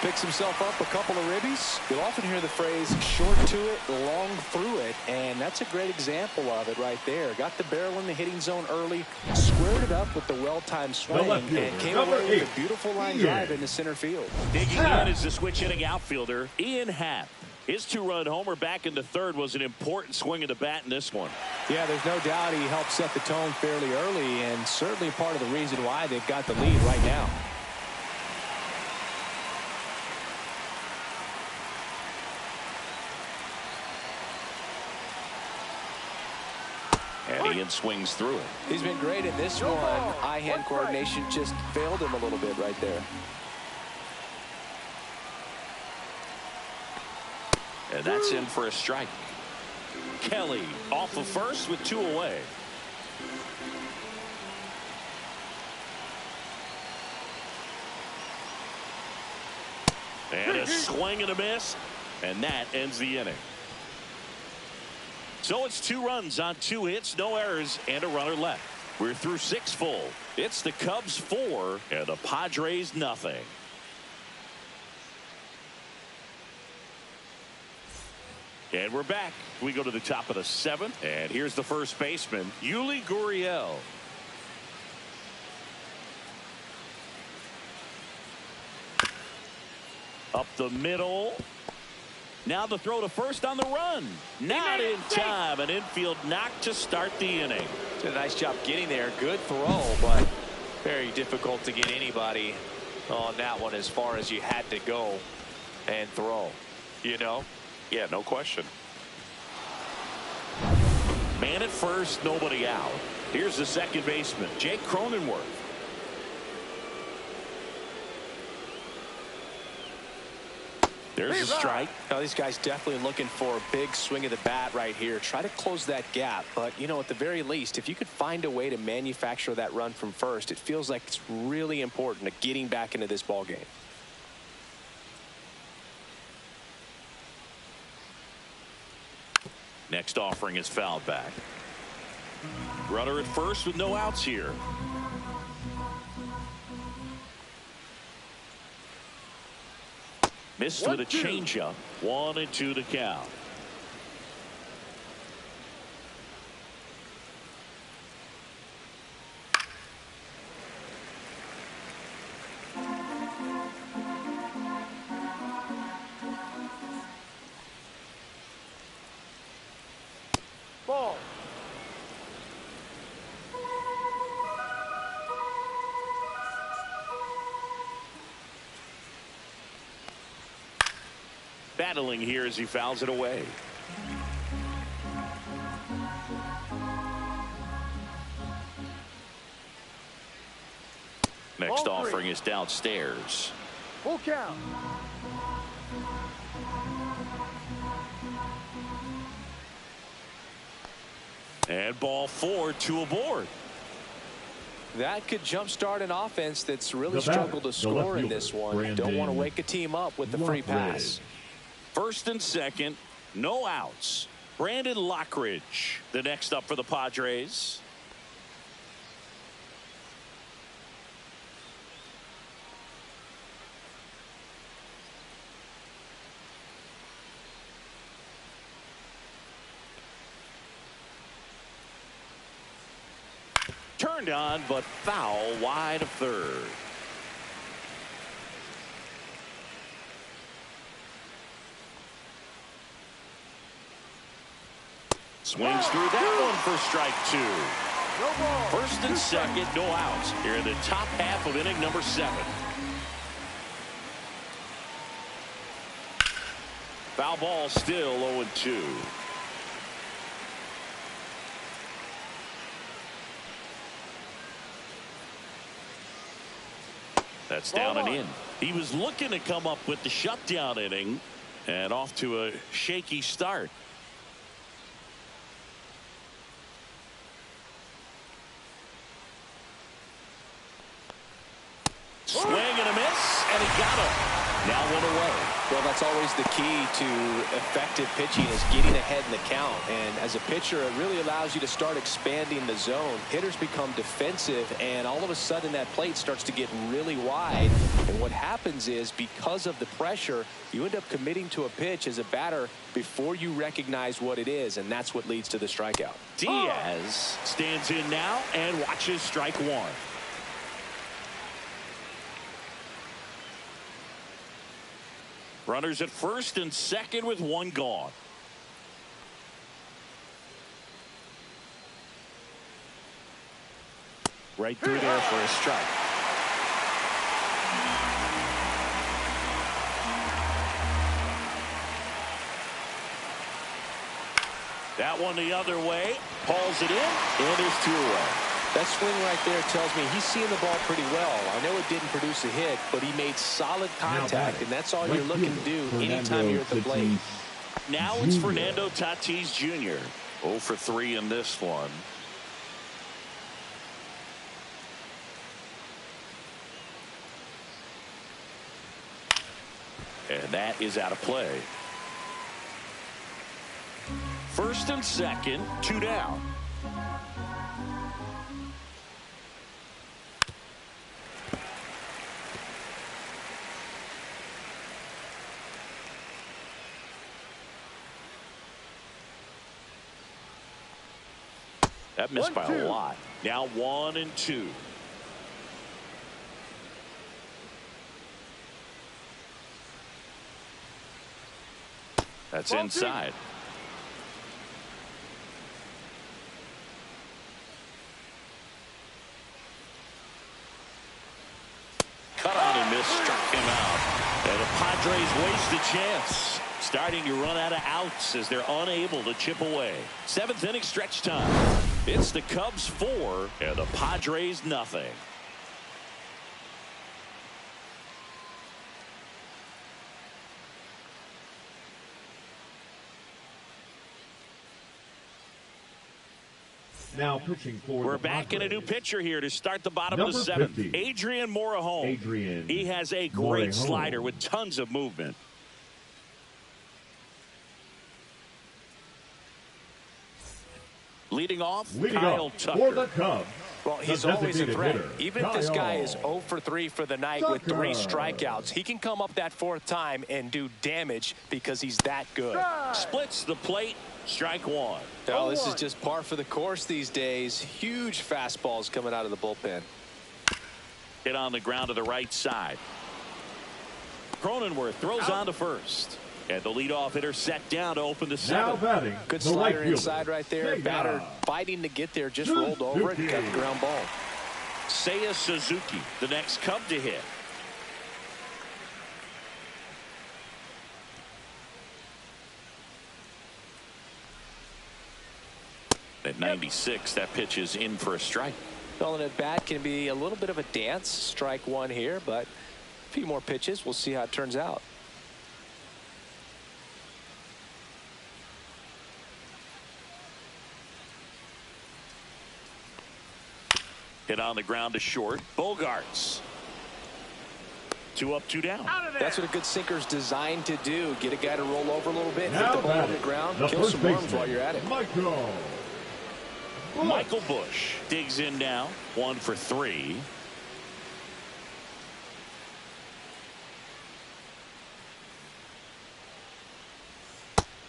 Picks himself up a couple of ribbies. You'll often hear the phrase short to it, long through it, and that's a great example of it right there. Got the barrel in the hitting zone early, squared it up with the well-timed swing, and came away with a beautiful line drive into center field. Digging in is the switch hitting outfielder, Ian Happ. His 2-run homer back into third was an important swing of the bat in this one. Yeah, there's no doubt he helped set the tone fairly early, and certainly part of the reason why they've got the lead right now. And Ian swings through it. He's been great in this one. Eye-hand coordination just failed him a little bit right there. And that's in for a strike. Kelly off of first with 2 away. And a swing and a miss. And that ends the inning. So it's 2 runs on 2 hits, no errors, and a runner left. We're through 6 full. It's the Cubs 4 and the Padres nothing. And we're back. We go to the top of the 7th, and here's the first baseman, Yuli Gurriel. Up the middle. Now the throw to first on the run. Not in time. An infield knock to start the inning. Did a nice job getting there. Good throw, but very difficult to get anybody on that one as far as you had to go and throw. You know? Yeah, no question. Man at first, nobody out. Here's the second baseman, Jake Cronenworth. There's a strike. Now these guys definitely looking for a big swing of the bat right here. Try to close that gap. But, you know, at the very least, if you could find a way to manufacture that run from first, it feels like it's really important to getting back into this ball game. Next offering is fouled back. Runner at first with no outs here. Missed with a changeup. 1-2 to count. Ball. Battling here as he fouls it away. Next offering is downstairs. Full count. And ball 4, 2 aboard. That could jumpstart an offense that's really struggled to score in this one. Don't want to wake a team up with the free pass. First and second, no outs. Brandon Lockridge, the next up for the Padres. Turned on, but foul wide of third. Swings through that one for strike two. No ball. First and second, no outs here in the top half of inning number 7. Foul ball, still 0-2. That's down and in. He was looking to come up with the shutdown inning and off to a shaky start. Swing and a miss, and he got him. Now 1 away. Well, that's always the key to effective pitching, is getting ahead in the count. And as a pitcher, it really allows you to start expanding the zone. Hitters become defensive, and all of a sudden that plate starts to get really wide. And what happens is, because of the pressure, you end up committing to a pitch as a batter before you recognize what it is, and that's what leads to the strikeout. Diaz stands in now and watches strike one. Runners at first and second with one gone. Right through there for a strike. That one the other way. Hauls it in, and there's 2 away. That swing right there tells me he's seeing the ball pretty well. I know it didn't produce a hit, but he made solid contact, and that's all you're looking to do anytime you're at the plate. Now it's Fernando Tatis Jr. 0 for 3 in this one. And that is out of play. First and second, 2 down. That missed by a lot. Now 1 and 2. That's inside. Cut on and miss, struck him out. And the Padres waste a chance. Starting to run out of outs as they're unable to chip away. 7th inning stretch time. It's the Cubs 4 and the Padres nothing. Now pitching for We're back in a new pitcher here to start the bottom of the 7th. 50. Adrian Morejon. He has a great slider with tons of movement. Leading off, Kyle Tucker. For the Cubs. Well, he's always a threat. Even if this guy is 0 for 3 for the night with 3 strikeouts, he can come up that 4th time and do damage because he's that good. Splits the plate, strike 1. Well, this is just par for the course these days. Huge fastballs coming out of the bullpen. Hit on the ground to the right side. Cronenworth throws on to first. And the leadoff hitter set down to open the 7th. Now batting. Good slider inside right there. Batter fighting to get there, just rolled over it and got the ground ball. Seiya Suzuki, the next Cub to hit. At 96, that pitch is in for a strike. Well, and at bat can be a little bit of a dance. Strike 1 here, but a few more pitches. We'll see how it turns out. Hit on the ground to short. Bogarts. 2 up, 2 down. That's what a good sinker's designed to do. Get a guy to roll over a little bit, hit Now the ball on the ground, kill some worms while you're at it. Michael Busch digs in now. 1 for 3.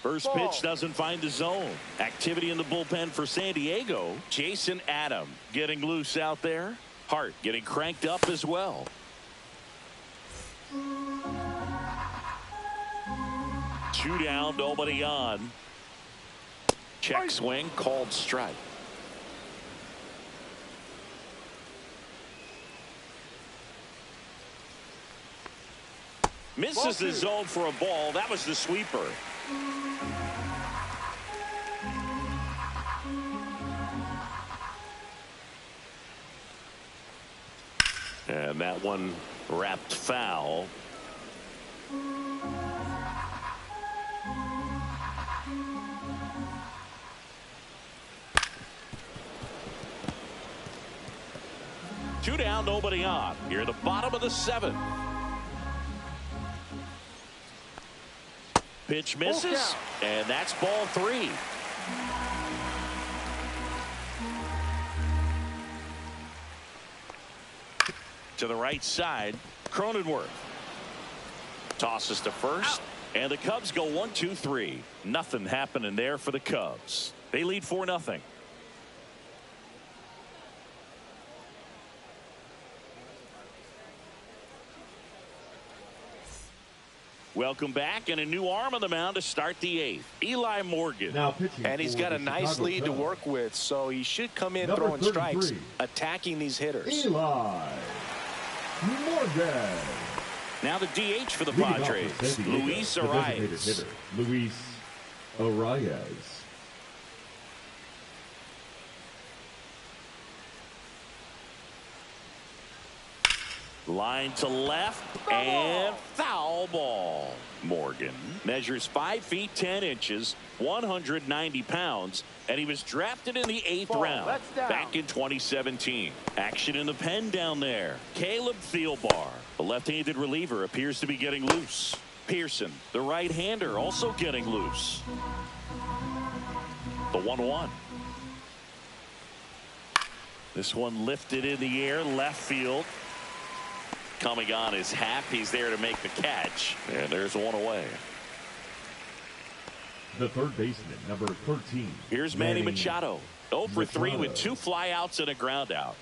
First pitch doesn't find the zone. Activity in the bullpen for San Diego. Jason Adam getting loose out there. Hart getting cranked up as well. 2 down, nobody on. Check swing, called strike. Misses the zone for a ball. That was the sweeper. And that one wrapped foul. Two down, nobody on. You're the bottom of the 7th. Pitch misses, and that's ball 3. To the right side, Cronenworth tosses to first, and the Cubs go 1, 2, 3. Nothing happening there for the Cubs. They lead 4-0. Welcome back, and a new arm on the mound to start the 8th. Eli Morgan. Now pitching, and he's got a nice lead to work with, so he should come in throwing strikes, attacking these hitters. Eli Morgan. Now the DH for the Padres, Luis Arias. Luis Arias. Line to left, and foul ball. Morgan measures 5 feet 10 inches, 190 pounds, and he was drafted in the 8th round back in 2017. Action in the pen down there. Caleb Thielbar, the left-handed reliever, appears to be getting loose. Pearson, the right-hander, also getting loose. The 1-1. This one lifted in the air, left field. Coming on is Happ. He's there to make the catch. And there's one away. The third baseman, number 13. Here's Manny Machado. 0 for 3 with 2 flyouts and a ground out.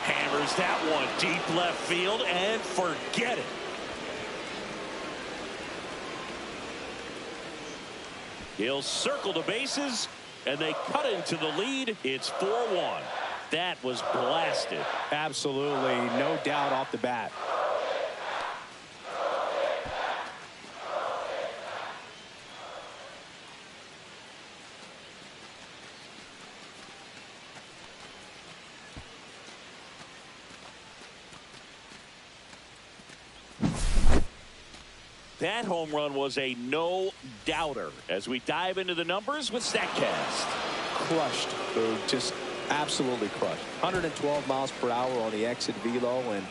Hammers that one deep left field and forget it. He'll circle the bases, and they cut into the lead. It's 4-1. That was blasted. Absolutely, no doubt off the bat. That home run was a no-doubter. As we dive into the numbers with StatCast. Crushed, Boog. Just absolutely crushed. 112 miles per hour on the exit velo, and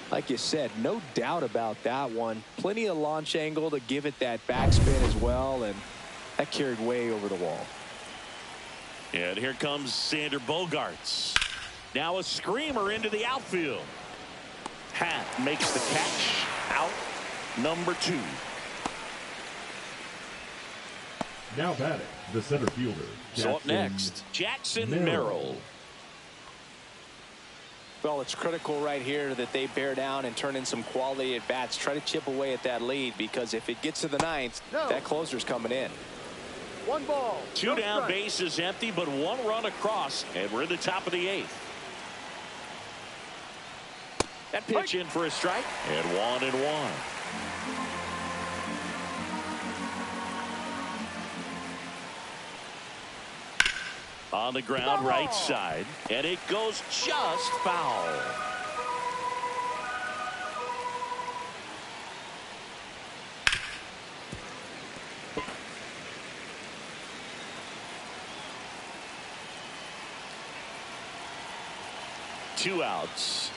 like you said, no doubt about that one. Plenty of launch angle to give it that backspin as well, and that carried way over the wall. And here comes Sander Bogarts. Now a screamer into the outfield. Happ makes the catch. Out number 2. Now batting, the center fielder. So up next, Jackson Merrill. Well, it's critical right here that they bear down and turn in some quality at bats. Try to chip away at that lead, because if it gets to the 9th, that closer's coming in. 1 ball. 2 down, base is empty, but 1 run across, and we're in the top of the 8th. That pitch in for a strike, and 1-1. On the ground, right side, and it goes just foul. 2 outs.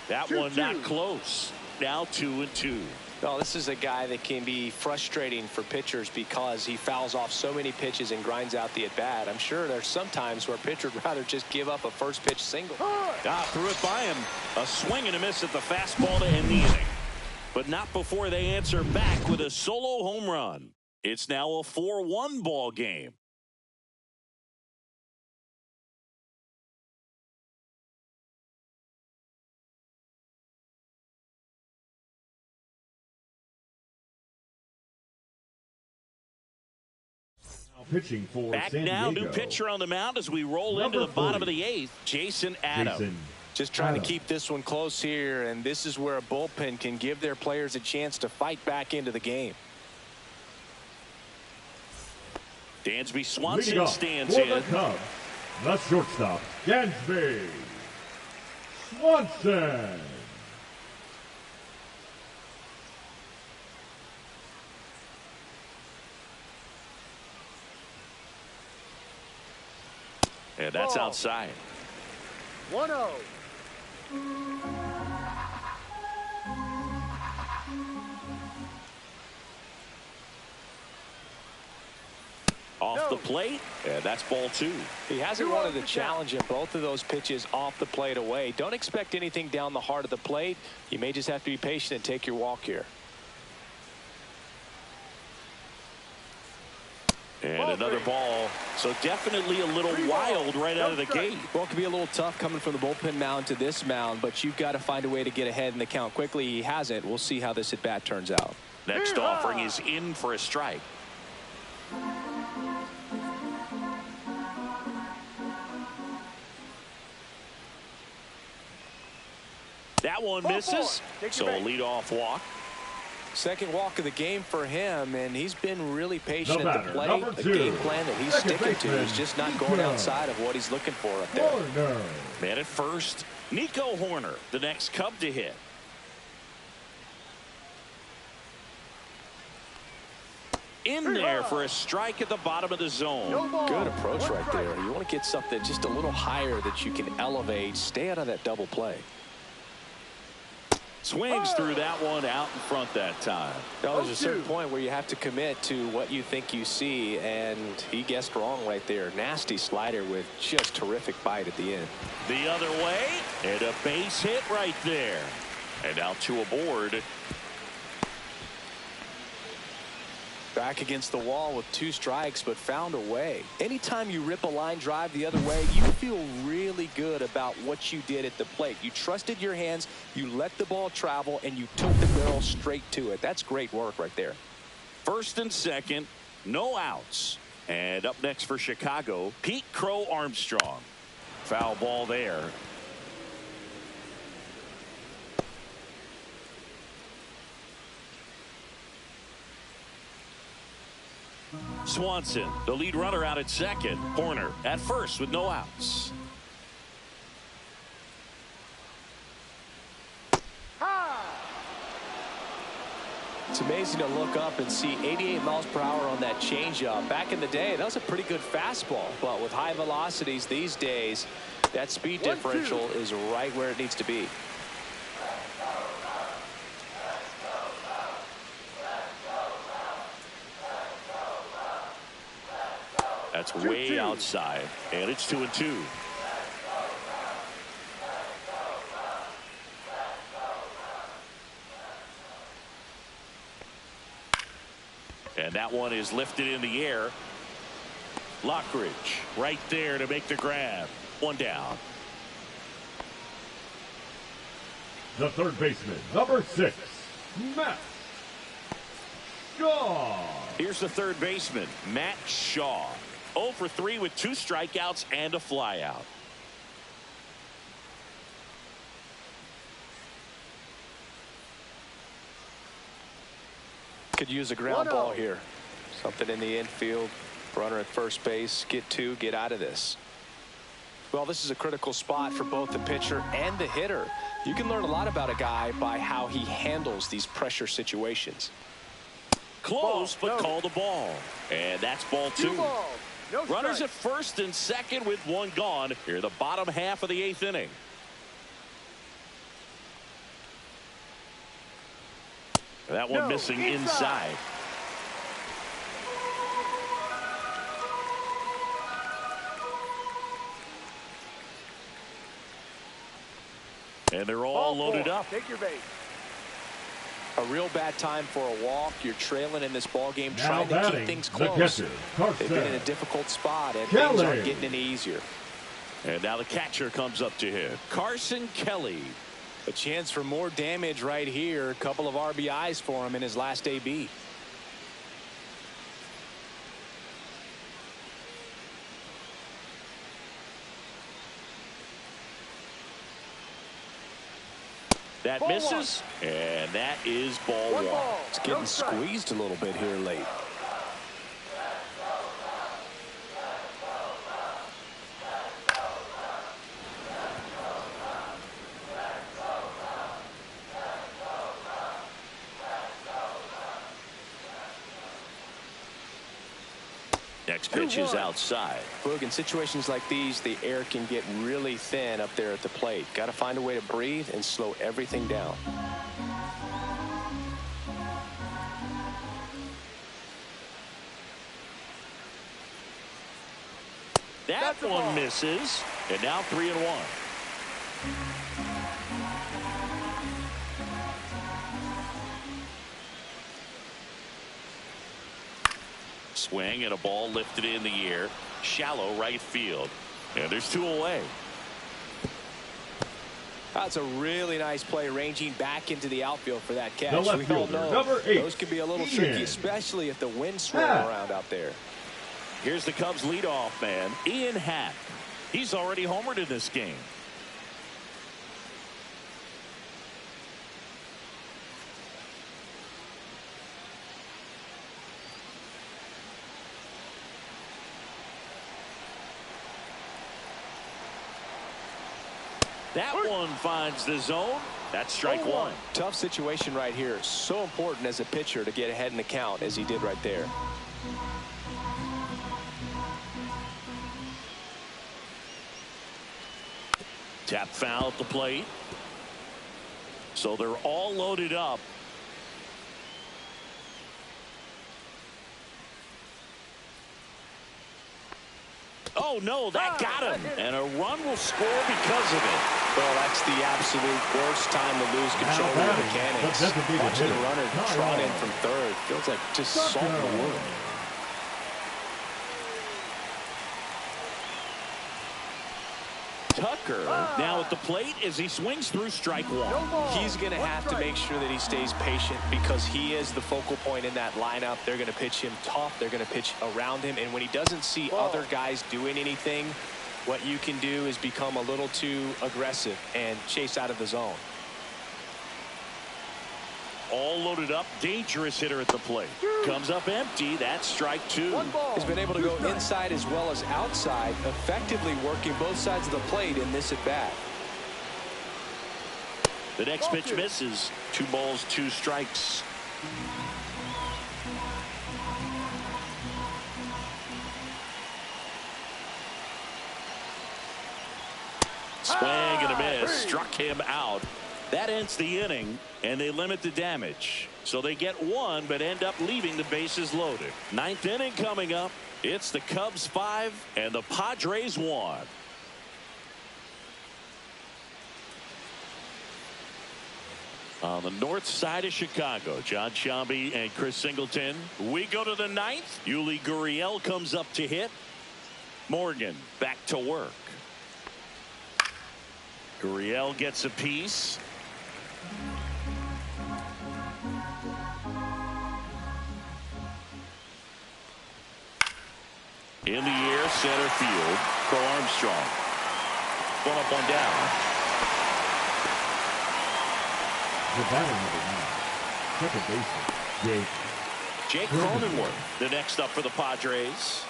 That 2-2. one not close. Now 2-2. Well, this is a guy that can be frustrating for pitchers because he fouls off so many pitches and grinds out the at-bat. I'm sure there's some times where a pitcher would rather just give up a first pitch single. Threw it by him. A swing and a miss at the fastball to end the inning. But not before they answer back with a solo home run. It's now a 4-1 ball game. Pitching for Back San now, Diego. new pitcher on the mound as we roll into the bottom of the 8th, Jason Adam. Just trying to keep this one close here, and this is where a bullpen can give their players a chance to fight back into the game. Dansby Swanson stands for in. the Cubs, the shortstop, Dansby Swanson. And that's outside. 1-0. Off the plate, and that's ball 2. He hasn't wanted to challenge him. Both of those pitches off the plate away. Don't expect anything down the heart of the plate. You may just have to be patient and take your walk here. And another ball. So definitely a little wild right out of the gate. Well, it can be a little tough coming from the bullpen mound to this mound, but you've got to find a way to get ahead in the count quickly. He hasn't. We'll see how this at bat turns out. Next offering is in for a strike. That one misses. So a leadoff walk. Second walk of the game for him, and he's been really patient at the plate. The 2. game plan that he's sticking to is just not going outside of what he's looking for up there. Horner. Man at first, Nico Horner, the next Cub to hit. In there for a strike at the bottom of the zone. Good approach right there. You want to get something just a little higher that you can elevate. Stay out of that double play. Swings through that one out in front that time. Now, there's a certain point where you have to commit to what you think you see, and he guessed wrong right there. Nasty slider with just terrific bite at the end. The other way, and a base hit right there. And now 2 aboard. Back against the wall with 2 strikes, but found a way. Anytime you rip a line drive the other way, you feel really good about what you did at the plate. You trusted your hands, you let the ball travel, and you took the barrel straight to it. That's great work right there. First and second, no outs. And up next for Chicago, Pete Crow Armstrong. Foul ball there. Swanson, the lead runner, out at second. Horner at first with no outs. It's amazing to look up and see 88 miles per hour on that changeup. Back in the day, that was a pretty good fastball. But with high velocities these days, that speed differential is right where it needs to be. That's way outside, and it's 2-2. And that one is lifted in the air. Lockridge right there to make the grab. 1 down. The third baseman, number 6, Matt Shaw. Here's the third baseman, Matt Shaw. 0 for 3 with 2 strikeouts and a flyout. Could use a ground ball here. Something in the infield. Runner at first base. Get 2. Get out of this. Well, this is a critical spot for both the pitcher and the hitter. You can learn a lot about a guy by how he handles these pressure situations. Close, but called a ball. And that's ball 2. No Runners strike. at first and second with one gone. Here, the bottom half of the 8th inning. That one missing inside. And they're all loaded up. Take your base. A real bad time for a walk. You're trailing in this ball game, Now trying to batting, keep things the close. catcher, They've been in a difficult spot, and Kelly. things aren't getting any easier. And now the catcher comes up to hit. Carson Kelly. A chance for more damage right here. A couple of RBIs for him in his last AB. That Ball misses, and that is ball one. It's getting squeezed a little bit here late. Next pitch is outside. Boog, in situations like these, the air can get really thin up there at the plate. Got to find a way to breathe and slow everything down. That one misses, and now 3-1. Swing and a ball lifted in the air. Shallow right field. And there's 2 away. That's a really nice play, ranging back into the outfield for that catch. The left We all fielder, know number 8, those can be a little Ian. tricky, especially if the wind's swirling around out there. Here's the Cubs leadoff man, Ian Happ. He's already homered in this game. That one finds the zone. That's strike one. Tough situation right here. So important as a pitcher to get ahead in the count as he did right there. Tap foul at the plate. So they're all loaded up. Oh, no, that got him. And a run will score because of it. Well, that's the absolute worst time to lose control of your mechanics. Watching the runner trot in from third feels like just salt in the wound. Tucker now at the plate as he swings through strike one. He's going to have to make sure that he stays patient because he is the focal point in that lineup. They're going to pitch him tough. They're going to pitch around him. And when he doesn't see other guys doing anything, what you can do is become a little too aggressive and chase out of the zone. All loaded up. Dangerous hitter at the plate. Comes up empty. That's strike two. He's been able to go inside as well as outside, effectively working both sides of the plate in this at bat. The next pitch misses. 2 balls, 2 strikes. Swing and a miss. Struck him out. That ends the inning, and they limit the damage. So they get 1, but end up leaving the bases loaded. 9th inning coming up. It's the Cubs 5 and the Padres 1. On the north side of Chicago, John Sciambi and Chris Singleton. We go to the 9th. Yuli Gurriel comes up to hit. Morgan back to work. Gurriel gets a piece. In the air, center field for Armstrong. 1 up, 1 down. The batter number 9, second baseman, Jake Cronenworth, the next up for the Padres.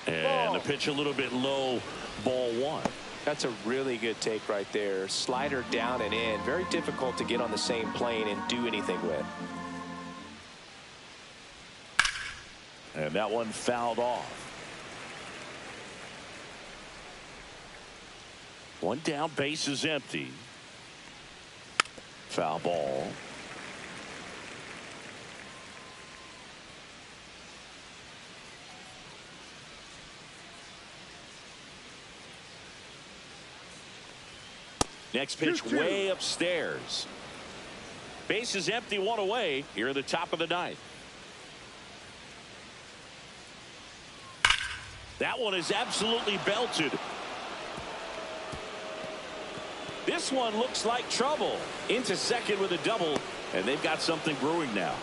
And the pitch a little bit low, ball 1. That's a really good take right there. Slider down and in. Very difficult to get on the same plane and do anything with. And that one fouled off. One down, base is empty. Foul ball. Next pitch way upstairs. Base is empty, one away here at the top of the ninth. That one is absolutely belted. This one looks like trouble. Into second with a double, and they've got something brewing now.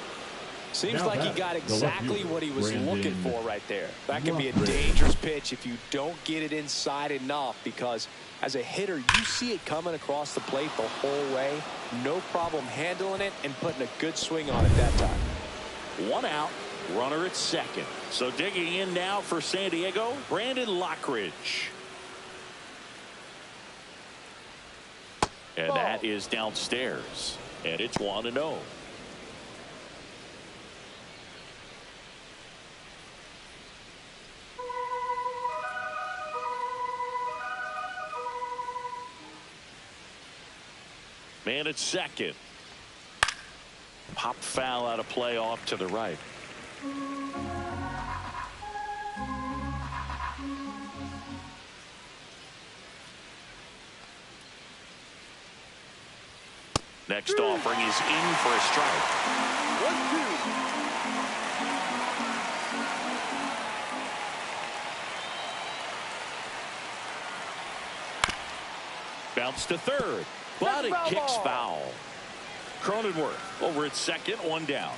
Seems like he got exactly what he was looking for right there. That could be a dangerous pitch if you don't get it inside enough, because as a hitter, you see it coming across the plate the whole way. No problem handling it and putting a good swing on it that time. One out, runner at second. So digging in now for San Diego, Brandon Lockridge. And that is downstairs. And it's 1-0. Man at second. Pop foul out of play off to the right. Next offering is in for a strike. 1-2. Bounce to third, but it kicks foul. Cronenworth over at second, one down.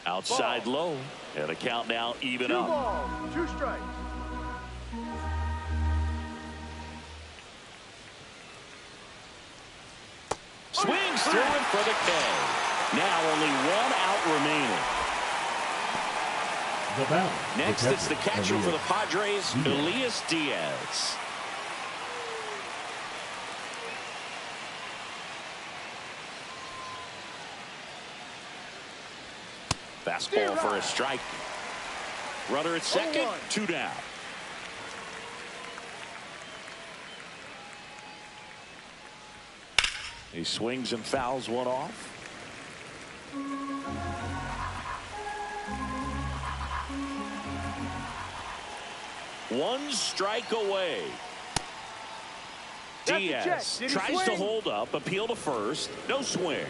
Outside low, and a count now even up. 2 balls, 2 strikes. Swings through it for the K. Now only 1 out remaining. Next, it's the catcher for the Padres, Elias Diaz. Fastball for a strike. Runner at second, 2 down. He swings and fouls one off. One strike away. Diaz tries to hold up, appeal to first, no swing.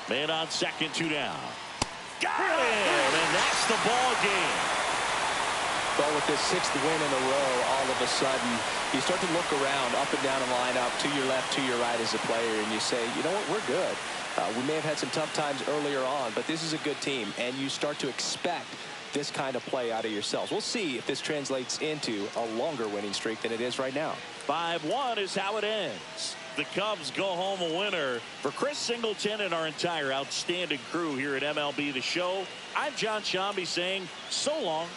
Man on second, 2 down. Got it, and that's the ball game. But with this 6th win in a row, all of a sudden, you start to look around, up and down the lineup, to your left, to your right as a player, and you say, you know what, we're good. We may have had some tough times earlier on, but this is a good team, and you start to expect this kind of play out of yourselves. We'll see if this translates into a longer winning streak than it is right now. 5-1 is how it ends. The Cubs go home a winner. For Chris Singleton and our entire outstanding crew here at MLB The Show, I'm John Shambi saying so long.